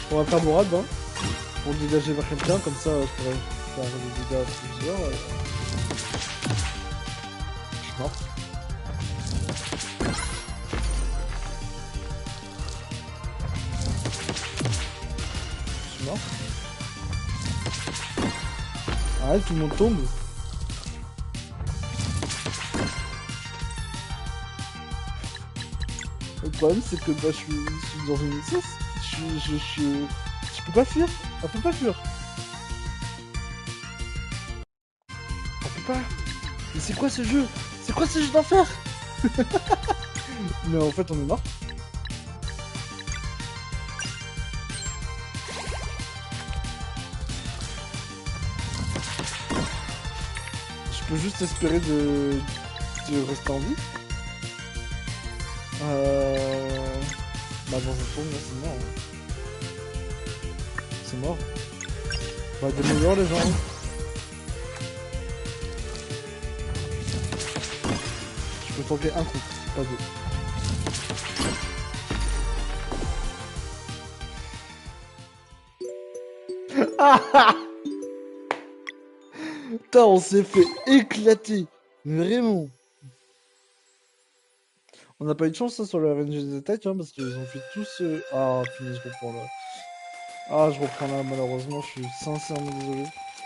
On va faire Morad, hein, pour le dégager vers quelqu'un, comme ça je pourrais faire des dégâts à plusieurs. Je suis mort. Je suis mort. Arrête, tout le monde tombe. Le problème c'est que bah, je suis dans une sauce. Je peux pas fuir. On peut pas fuir. On peut pas. Mais c'est quoi ce jeu? C'est quoi ce jeu d'enfer? Mais en fait on est mort. Je peux juste espérer de rester en vie. Bah dans un tour, là, c'est mort. Hein. C'est mort. Bah des meilleurs les gens. Je peux tanker un coup, pas deux. Putain, on s'est fait éclater. Vraiment. On n'a pas eu de chance ça, sur le RNG des attaques, hein, parce qu'ils ont fait tous... Ah, punaise, je reprends là. Ah, je reprends là, malheureusement, je suis sincèrement désolé.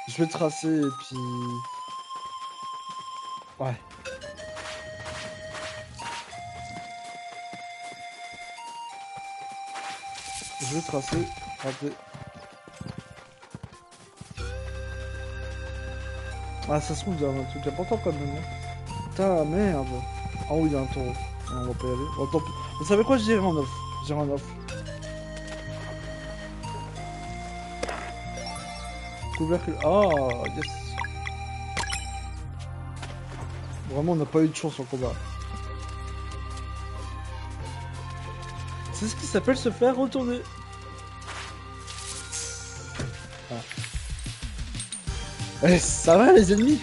Je vais tracer et puis... Ouais. Je vais tracer. Raté. Ah, ça se trouve, il y a un truc important quand même. Hein. Putain, merde. Ah oui, il y a un taureau. Ah, on va pas y aller. Oh, tant pis. Vous savez quoi, j'irai en off. J'irai en off. Couvercle. Ah, yes. Vraiment, on n'a pas eu de chance en combat. C'est ce qui s'appelle se faire retourner. Ah. Eh, ça va les ennemis?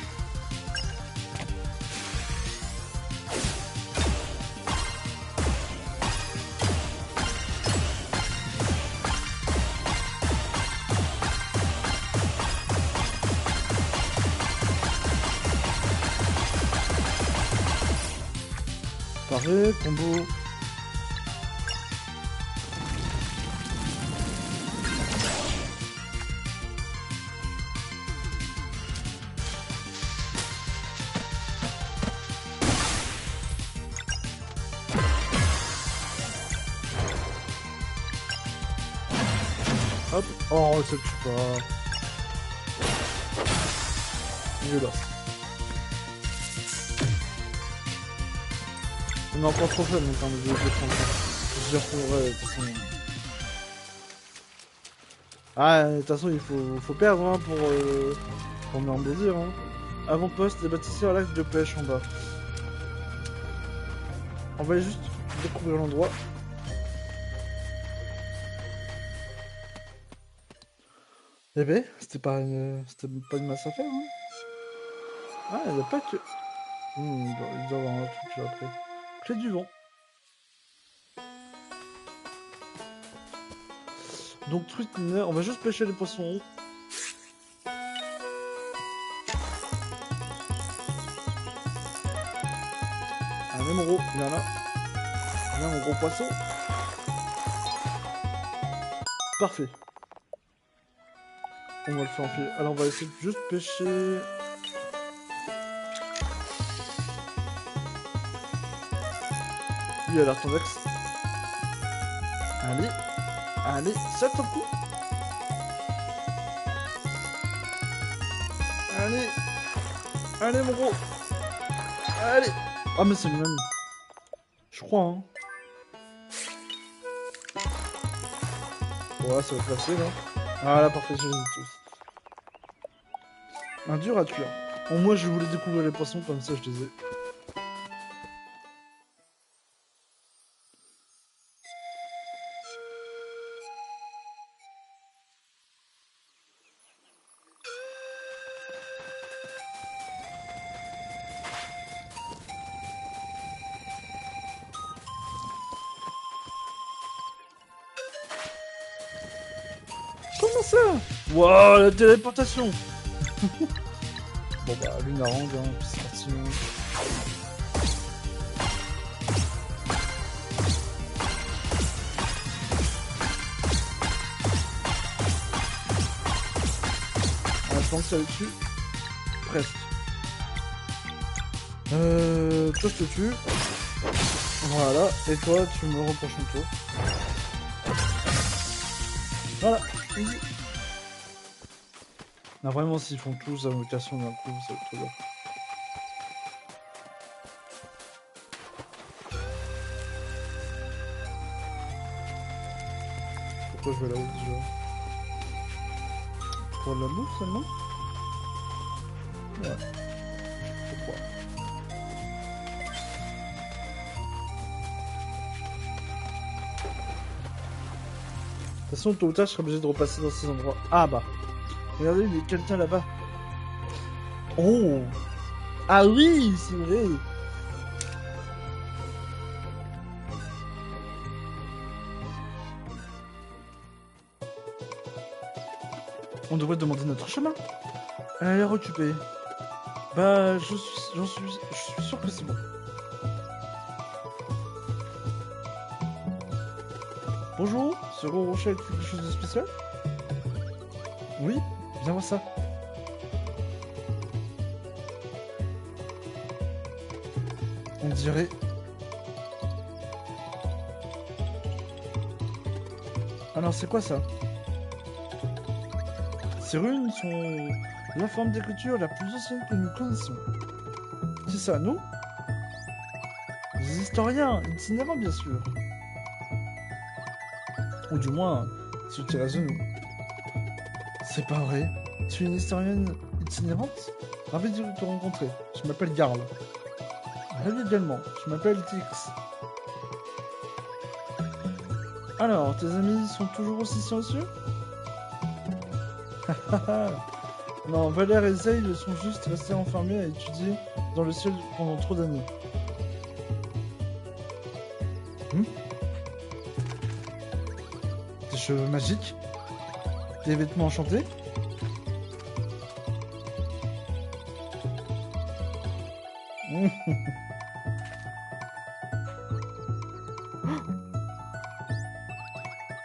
Parfait, combo. Hop. Oh, ça tue pas. Violence. On est encore trop faible en termes de défense. Je les retrouverai de toute façon. Ah, de toute façon, il faut perdre hein, pour me rebondir. Hein. Avant-poste des bâtisseurs à l'axe de pêche en bas. On va juste découvrir l'endroit. Eh ben, c'était pas une masse à faire. Hein. Ah, il n'y a pas que... il doit y avoir un truc là après. Clé du vent. Donc, truc, on va juste pêcher les poissons. Allez mon gros, viens là. Viens mon gros poisson. Parfait. On va le faire enfiler. Alors on va essayer de juste pêcher. Lui a l'air ton ex. Allez. Allez, saute ton coup. Allez. Allez mon gros. Allez. Ah mais c'est le même. Je crois hein. Ouais, ça va passer là. Ah là, parfait, je les ai tous. Un dur à cuire. Bon, moi, je voulais découvrir les poissons, comme ça, je les ai. l'ascenseur. Wow, la téléportation. Bon bah, Lunarang, hein, puis c'est parti. Je pense que ça le tue. Presque. Toi je te tue. Voilà. Et toi tu me rends au prochain tour. Voilà. Easy. Non, vraiment s'ils font tous invocation d'un coup, ça va être trop bien. Pourquoi je vais là-haut déjà? Pour de la bouffe seulement? Ouais. Pourquoi? De toute façon, tôt ou tard, je serai obligé de repasser dans ces endroits. Ah bah. Regardez, il y a quelqu'un là-bas. Oh! Ah oui, c'est vrai! On devrait demander notre chemin. Elle a l'air occupée. Bah, je suis sûr que c'est bon. Bonjour, ce gros rocher a quelque chose de spécial? Oui, viens voir ça. On dirait... Alors, c'est quoi ça? Ces runes sont la forme d'écriture la plus ancienne que nous connaissons. C'est ça, nous? Les historiens, itinérants bien sûr. Ou du moins, ceux qui restent de nous. C'est pas vrai. Tu es une historienne itinérante? Ravi de te rencontrer. Je m'appelle Garl. Ravi également. Je m'appelle Tix. Alors, tes amis sont toujours aussi silencieux? Non, Valère et Zeil sont juste restés enfermés à étudier dans le ciel pendant trop d'années. Des cheveux magiques? Des vêtements enchantés?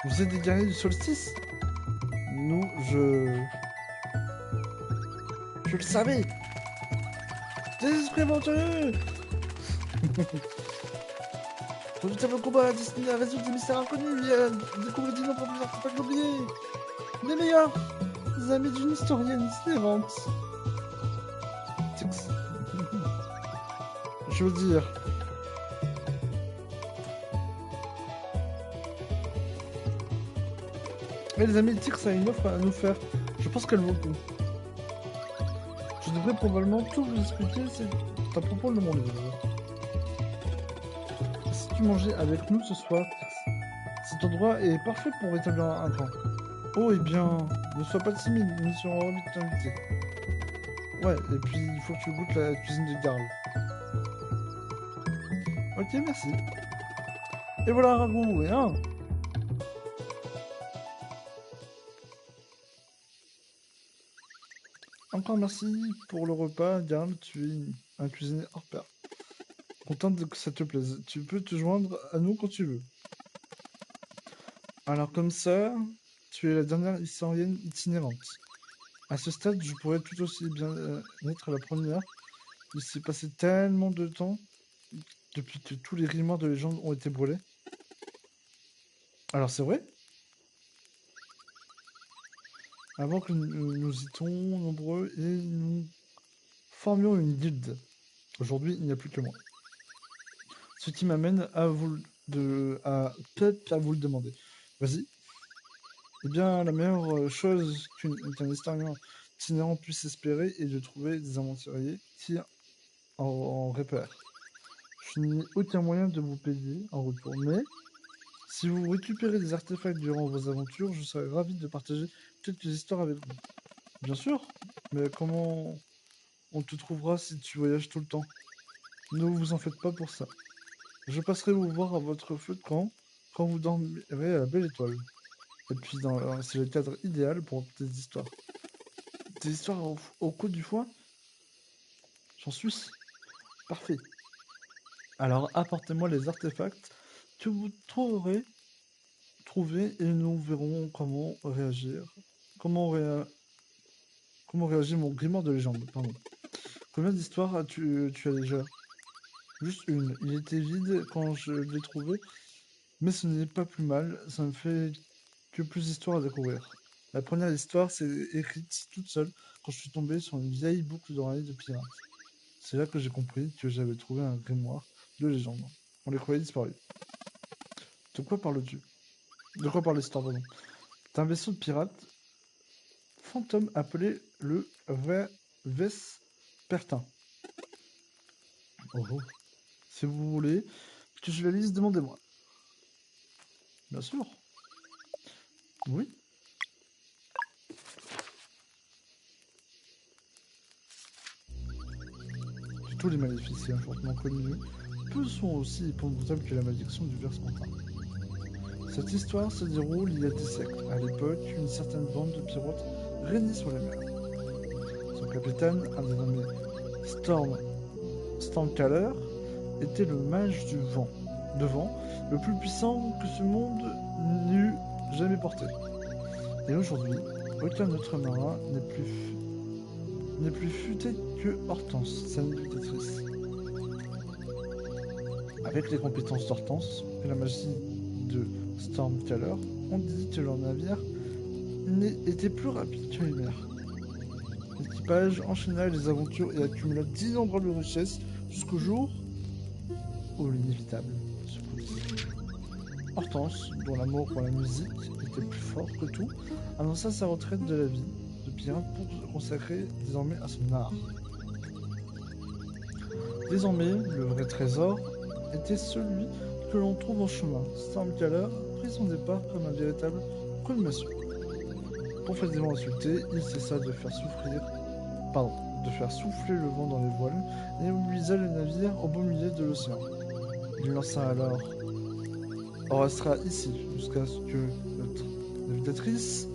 Vous êtes des guerriers du solstice? Nous, je le savais! Des esprits aventurieux! Redoutable combat destiné à résoudre des mystères inconnus et à découvrir d'innombrables artefacts oubliés! Les meilleurs amis d'une historienne itinérante! Je veux dire... Mais les amis, Tix a une offre à nous faire. Je pense qu'elle vaut le coup. Je devrais probablement tout vous expliquer, c'est à propos de mon livre. Si tu mangeais avec nous ce soir, Tix, cet endroit est parfait pour rétablir un camp. Oh, eh bien, ne sois pas timide, nous serons ravis de t'inviter. Ouais, et puis il faut que tu goûtes la cuisine de Garl. Ok, merci. Et voilà, Ragout, et un. Encore merci pour le repas, Garl, tu es un cuisinier hors pair. Contente que ça te plaise. Tu peux te joindre à nous quand tu veux. Alors comme ça, tu es la dernière historienne itinérante. À ce stade, je pourrais tout aussi bien être la première. Il s'est passé tellement de temps depuis que tous les grimoires de légende ont été brûlés. Alors c'est vrai? Avant que nous étions nombreux et nous formions une guilde. Aujourd'hui, il n'y a plus que moi. Ce qui m'amène à peut-être à vous le demander. Vas-y. Eh bien, la meilleure chose qu'un historien itinérant puisse espérer est de trouver des aventuriers qui en repèrent. Je n'ai aucun moyen de vous payer en retour, mais si vous récupérez des artefacts durant vos aventures, je serais ravi de partager quelques histoires avec vous. Bien sûr, mais comment on te trouvera si tu voyages tout le temps? Ne vous en faites pas pour ça. Je passerai vous voir à votre feu de camp quand vous dormirez à la belle étoile. Et puis c'est le cadre idéal pour des histoires. Des histoires au coup du foin, j'en suis parfait. Alors apportez-moi les artefacts que vous trouver et nous verrons comment réagir. Comment, comment réagit mon grimoire de légende, pardon. Combien d'histoires tu as déjà? Juste une. Il était vide quand je l'ai trouvé, mais ce n'est pas plus mal, ça me fait que plus d'histoires à découvrir. La première histoire s'est écrite toute seule quand je suis tombé sur une vieille boucle d'oreilles de pirate. C'est là que j'ai compris que j'avais trouvé un grimoire de légende. On les croyait disparus. De quoi parles-tu? De quoi parle l'histoire, pardon? C'est un vaisseau de pirates fantôme appelé le Vespertin. Oh oh. Si vous voulez que je la lise, demandez-moi. Bien sûr. Oui. Tous les maléfices fortement connus, peu sont aussi épouvantables que la malédiction du Vespertin. Cette histoire se déroule il y a des siècles. À l'époque, une certaine bande de pirates régnait sur les mers. Son capitaine, un dénommé Stormcaller, était le mage du vent, le plus puissant que ce monde n'eût jamais porté. Et aujourd'hui, aucun autre marin n'est plus futé que Hortense, sa navigatrice. Avec les compétences d'Hortense et la magie de Stormcaller, on dit que leur navire était plus rapide que les mers. L'équipage enchaîna les aventures et accumula d'innombrables richesses jusqu'au jour où l'inévitable se produisit. Hortense, dont l'amour pour la musique était plus fort que tout, annonça sa retraite de la vie de pirate pour se consacrer désormais à son art. Désormais, le vrai trésor était celui que l'on trouve en chemin. Stormcaller prit son départ comme un véritable coup de massue. Profondément insulté, il cessa de faire souffler le vent dans les voiles et mobilisa le navire au beau milieu de l'océan. Il lança alors: on restera ici jusqu'à ce que notre navigatrice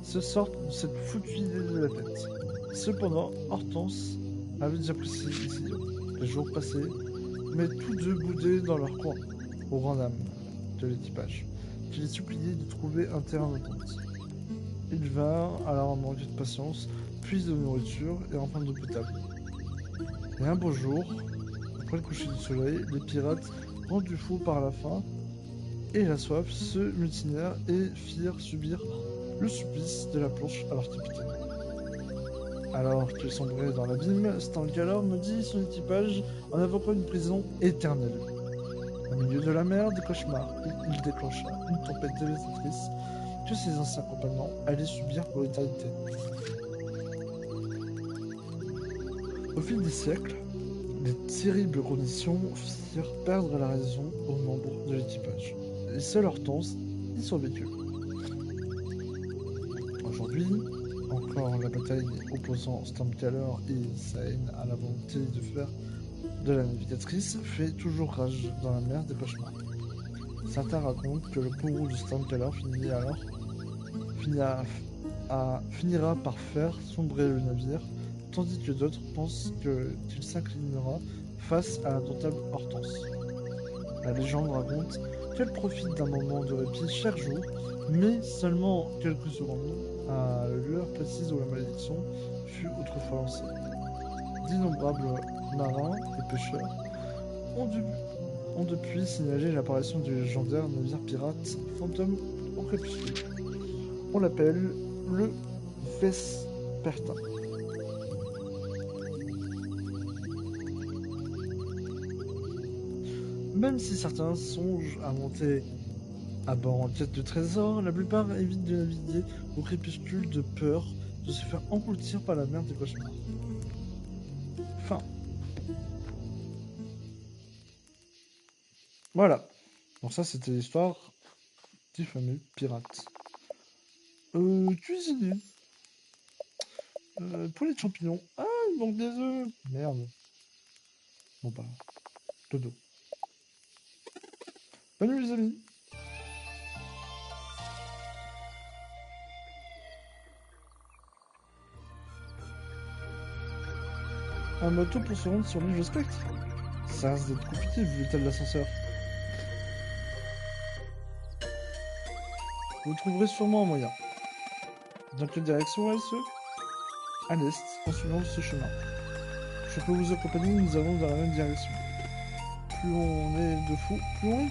se sorte de cette foutue idée de la tête. Cependant, Hortense avait déjà pris ses décisions. Les jours passaient, mais tous deux boudaient dans leur coin, au grand dam de l'équipage, qui les suppliait de trouver un terrain d'entente. Ils vinrent alors manquer de patience, puis de nourriture et enfin d'eau potable. Et un beau jour, après le coucher du soleil, les pirates, rendus fous par la faim et la soif, se mutinèrent et firent subir le supplice de la planche à leur capitaine. Alors qu'ils sombraient dans l'abîme, Stormcaller maudit son équipage en invoquant une prison éternelle. Au milieu de la mer, des cauchemars, il déclencha une tempête dévastatrice que ses anciens compagnons allaient subir pour l'éternité. Au fil des siècles, les terribles conditions firent perdre la raison aux membres de l'équipage. Et seule Hortense y survécut. Aujourd'hui, encore la bataille opposant Stormcaller et sa haine à la volonté de faire de la navigatrice fait toujours rage dans la mer des cauchemars. Certains racontent que le courroux de Stormcaller finira par faire sombrer le navire, tandis que d'autres pensent qu'il s'inclinera face à l'indomptable Hortense. La légende raconte qu'elle profite d'un moment de répit chaque jour, mais seulement quelques secondes, à l'heure précise où la malédiction fut autrefois lancée. D'innombrables marins et pêcheurs ont depuis signalé l'apparition du légendaire navire pirate fantôme au crépuscule. On l'appelle le Vespertin. Même si certains songent à monter à bord en quête de trésors, la plupart évitent de naviguer au crépuscule de peur de se faire engloutir par la mer des cauchemars. Fin. Voilà. Donc ça, c'était l'histoire du fameux pirate. Cuisiner. Poulet de champignons. Ah, il manque des œufs. Merde. Bon bah, dodo. Bonne nuit les amis. un moto pour se rendre sur l'île de Spectre. Ça risque d'être compliqué vu l'état de l'ascenseur. Vous trouverez sûrement un moyen. Dans quelle direction est-ce? À l'est, en suivant ce chemin. Je peux vous accompagner, nous allons dans la même direction. Plus on est de fou, plus on est.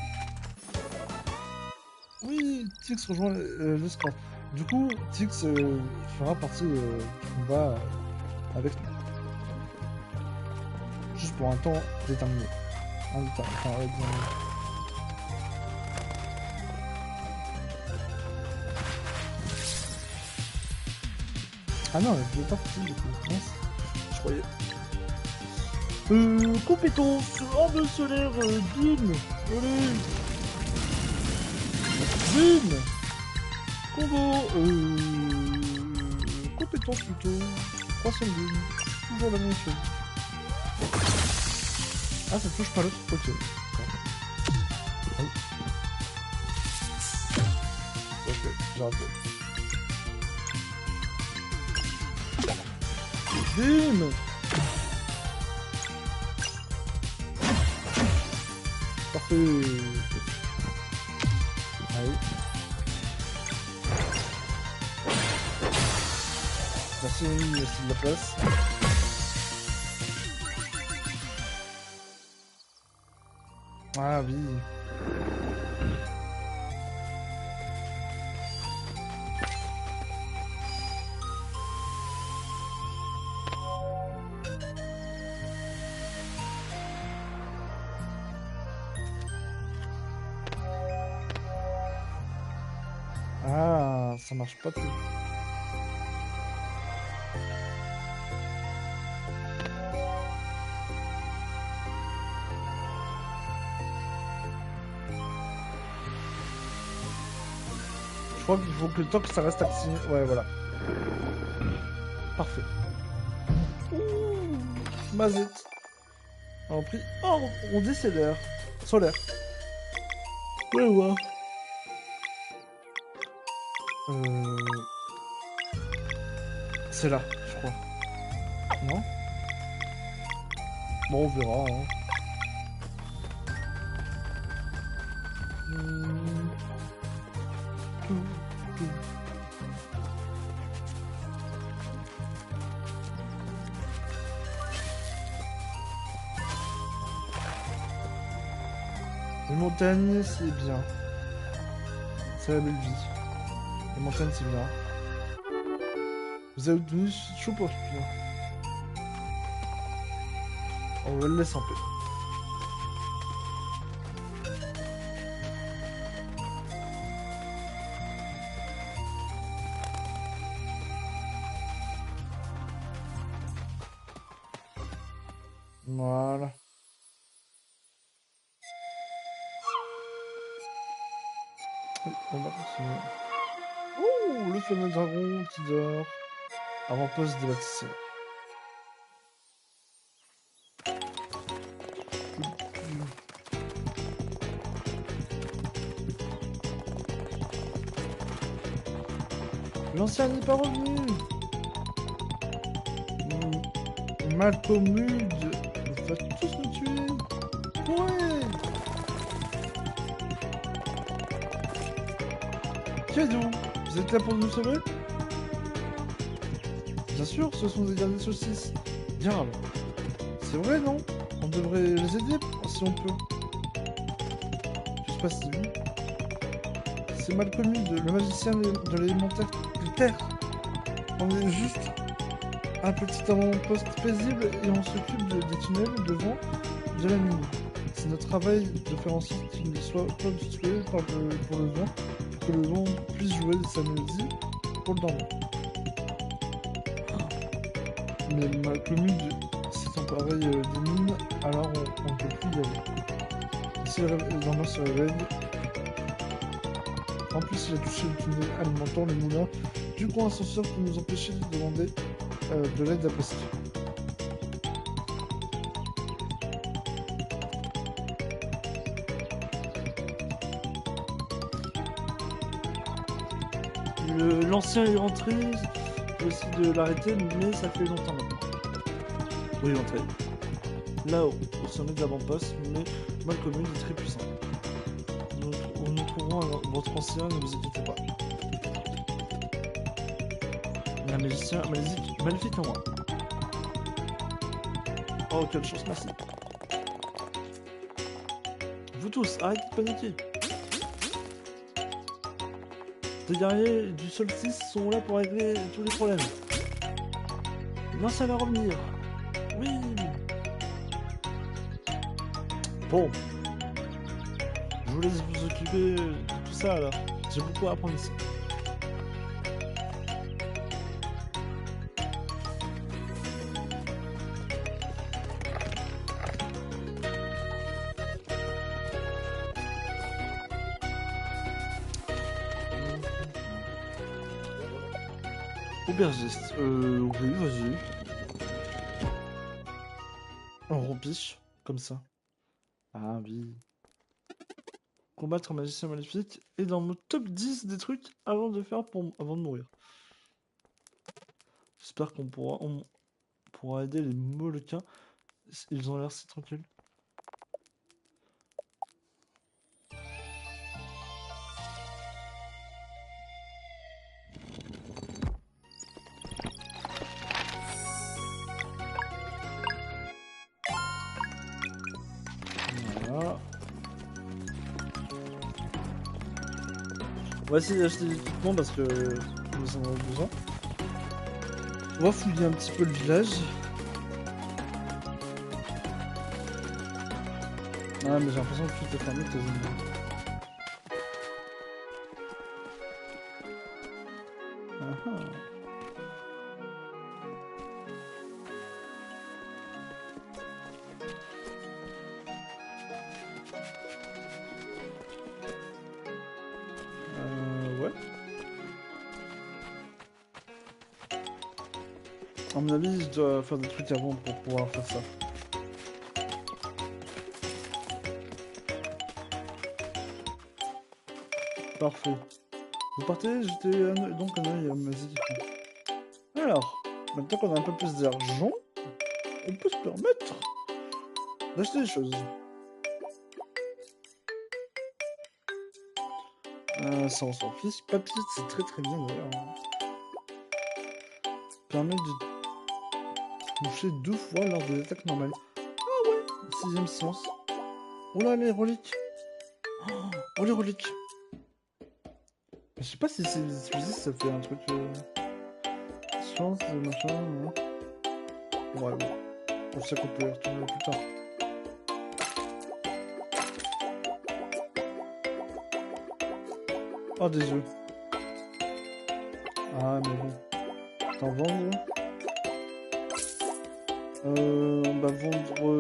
Oui, Tix rejoint le score. Du coup, Tix fera partie du combat avec nous. Juste pour un temps déterminé. Enfin, déterminé. Ah non, elle n'est pas partie du coup. Mince. Je croyais. Compétence, arme solaire, bim. Allez. Bim. Combo, compétence plutôt. 300 bim. Toujours la même chose. Ah, ça touche pas l'autre. Ok. Oh. Ok, j'ai raté. Bim. Parfait. Allez. Merci, merci de la place. Ah oui. Ah, ça marche pas tout. Je crois qu'il faut que le temps que ça reste activé. Ouais, voilà. Parfait. Ouh, Mazette. En prix. Oh, on décélère. Solaire. Ouais, ouais. C'est là, je crois. Non? Bon, on verra. Hein. Les montagnes, c'est bien. C'est la belle vie. Les montagnes, c'est bien. Vous avez obtenu chaud pour pire. On le laisse en paix. Voilà. On va continuer. Oh, le fameux dragon qui dort. Avant-poste de bâtisseur. L'ancien n'est pas revenu. Malcommude va tous me tuer. Ouais. Qui êtes-vous? Vous êtes là pour nous sauver? Bien sûr, ce sont des gardiens saucisses. Diable. C'est vrai, non? On devrait les aider si on peut. Que se passe-t-il? C'est Malcommude, le magicien de l'élémentaire de terre. On est juste un petit avant-poste paisible et on s'occupe des tunnels devant de la mine. C'est notre travail de faire en sorte qu'il ne soit pas obstrué pour le vent, pour que le vent puisse jouer sa mélodie pour le dormant. Mais Malcommude s'est emparé des mines, alors on ne peut plus y aller. Si le dormant se réveille, en plus il a touché le tunnel alimentant les moulins du coin ascenseur pour nous empêcher de demander de l'aide à Pascal. L'ancien est rentré, j'ai essayé de l'arrêter, mais ça fait longtemps maintenant. Oui, entrez. Là-haut, au sommet de l'avant-poste, mais Malcolm est très puissant. Nous trouverons votre ancien, ne vous inquiétez pas. Un magicien maléfique en moi. Oh, quelle chance, merci. Vous tous, arrêtez de paniquer. Les guerriers du solstice sont là pour régler tous les problèmes. L'ancien va revenir. Oui. Bon. Je vous laisse vous occuper de tout ça alors. J'ai beaucoup à apprendre ici. Aubergiste. Oui, vas-y. En rompiche, comme ça. Ah oui. Combattre un magicien maléfique est dans mon top 10 des trucs avant de faire avant de mourir. J'espère qu'on pourra aider les Molocains. Ils ont l'air si tranquilles. Voilà. On va essayer d'acheter des équipements parce que nous en avons besoin. On va fouiller un petit peu le village. Ah mais j'ai l'impression que tout est fermé quasiment. Ah ah. Ouais. À mon avis, je dois faire des trucs avant pour pouvoir faire ça. Parfait. Vous partez, jeter donc un œil à mes équipements. Alors, maintenant qu'on a un peu plus d'argent, on peut se permettre d'acheter des choses. Ça on s'en fiche. Papier, c'est très très bien d'ailleurs. Permet de toucher 2 fois lors des attaques normales. Ah ouais, 6ème science. Oh là, les reliques. Oh les reliques. Je sais pas si c'est utilisé, ça fait un truc... Science, machin... Ouais, bon. On sait qu'on peut y retourner plus tard. Oh, des œufs. Ah, mais bon. T'en vendre? On va vendre...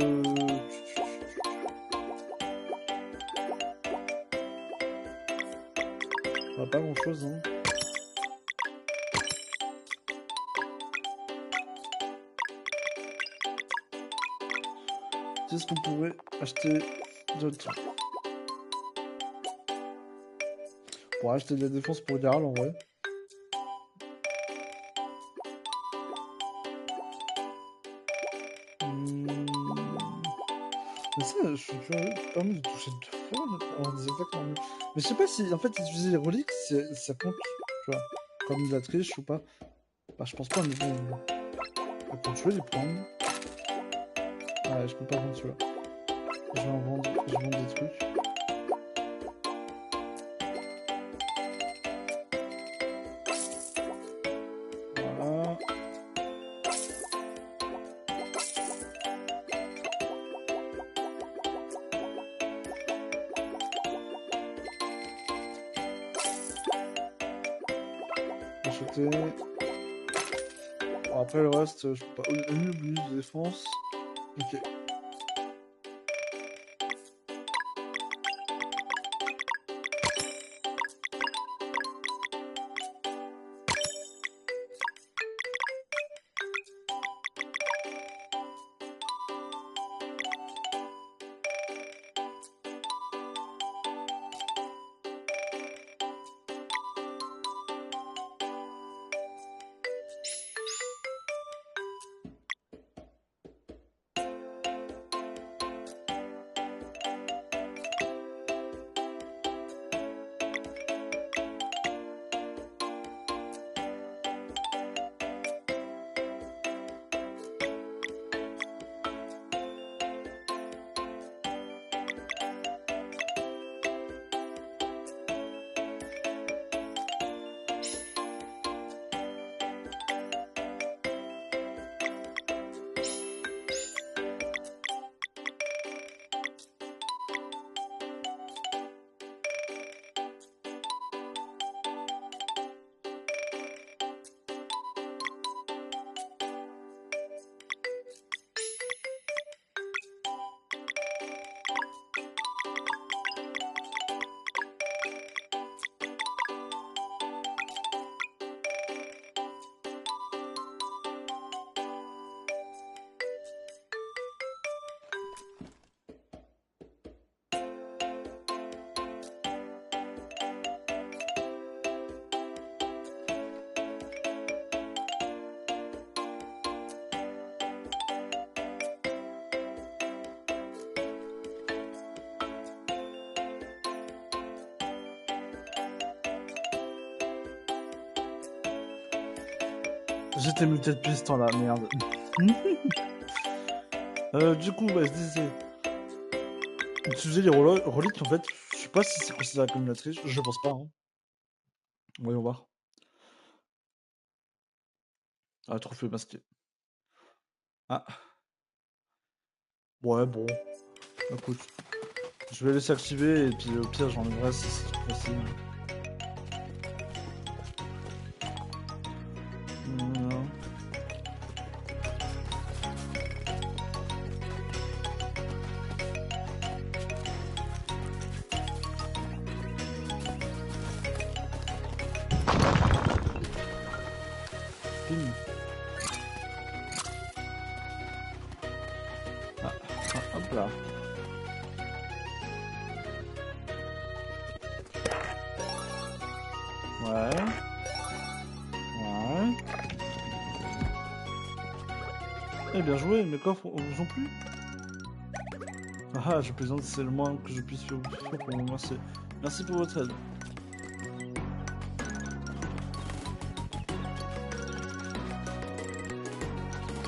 Pas grand chose, hein. Qu'est-ce qu'on pourrait acheter d'autre? Pour acheter de la défense pour Garl en vrai. Mais ça, je suis curieux. Permet de toucher 2 fois alors des attaques normales. Mais je sais pas si en fait utiliser les reliques ça compte, tu vois, comme de la triche ou pas. Bah je pense pas, mais bon. Quand tu veux les prendre. Ouais, je peux pas vendre celui-là. Je vais en vendre, je vends des trucs. Voilà. Acheter. Bon, après le reste, je peux pas. Oublie de défense. Ok. J'étais muté depuis ce temps-là, merde. Du coup, bah, je disais... Utiliser les reliques, en fait, je sais pas si c'est considéré comme une triche, je pense pas, hein. Voyons voir. Ah, trophée masqué. Ah. Ouais, bon. Écoute. Je vais laisser activer et puis au pire j'enlèverai si c'est trop facile. Non. Pim. Ah, ah, hop là. Ouais. Ouais. Eh bien joué, mes coffres vous ont plu? Ah, je plaisante, c'est le moins que je puisse faire pour vous remercier. Merci pour votre aide.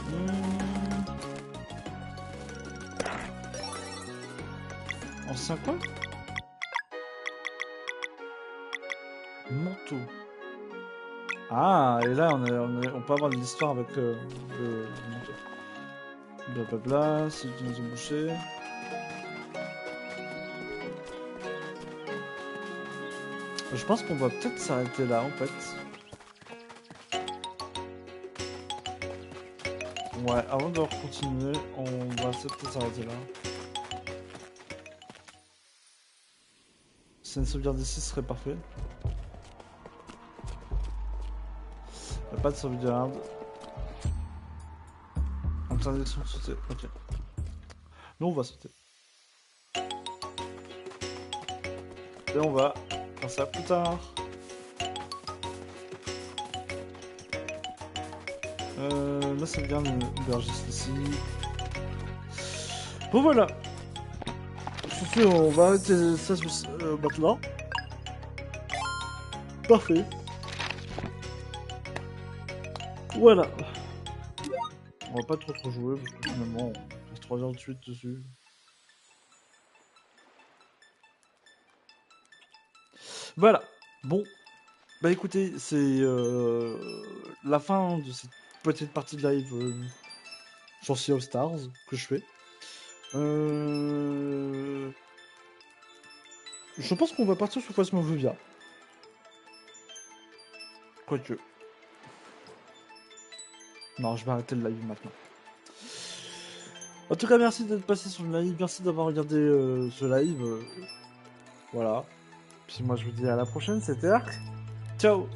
Hmm. Ancien quoi? Manteau. Ah, et là on peut avoir de l'histoire avec le manteau. Blablabla, c'est une zone bouchée. Je pense qu'on va peut-être s'arrêter là en fait. Ouais, avant de continuer, on va peut-être s'arrêter là. Si une sauvegarde ici, ce serait parfait. Y a pas de sauvegarde. Interdiction de sauter, ok. Nous on va sauter. Et on va faire ça plus tard. La sauvegarde héberge ici. Bon voilà. Sur ce, on va arrêter ça maintenant. Parfait. Voilà. On va pas trop jouer parce que finalement on passe 3 heures de suite dessus. Voilà. Bon. Bah écoutez, c'est la fin de cette petite partie de live sur Sea of Stars que je fais. Je pense qu'on va partir sur Phasmophobia. Quoique. Non, je vais arrêter le live maintenant. En tout cas, merci d'être passé sur le live, merci d'avoir regardé ce live. Voilà. Puis moi je vous dis à la prochaine, c'était Arc. Ciao.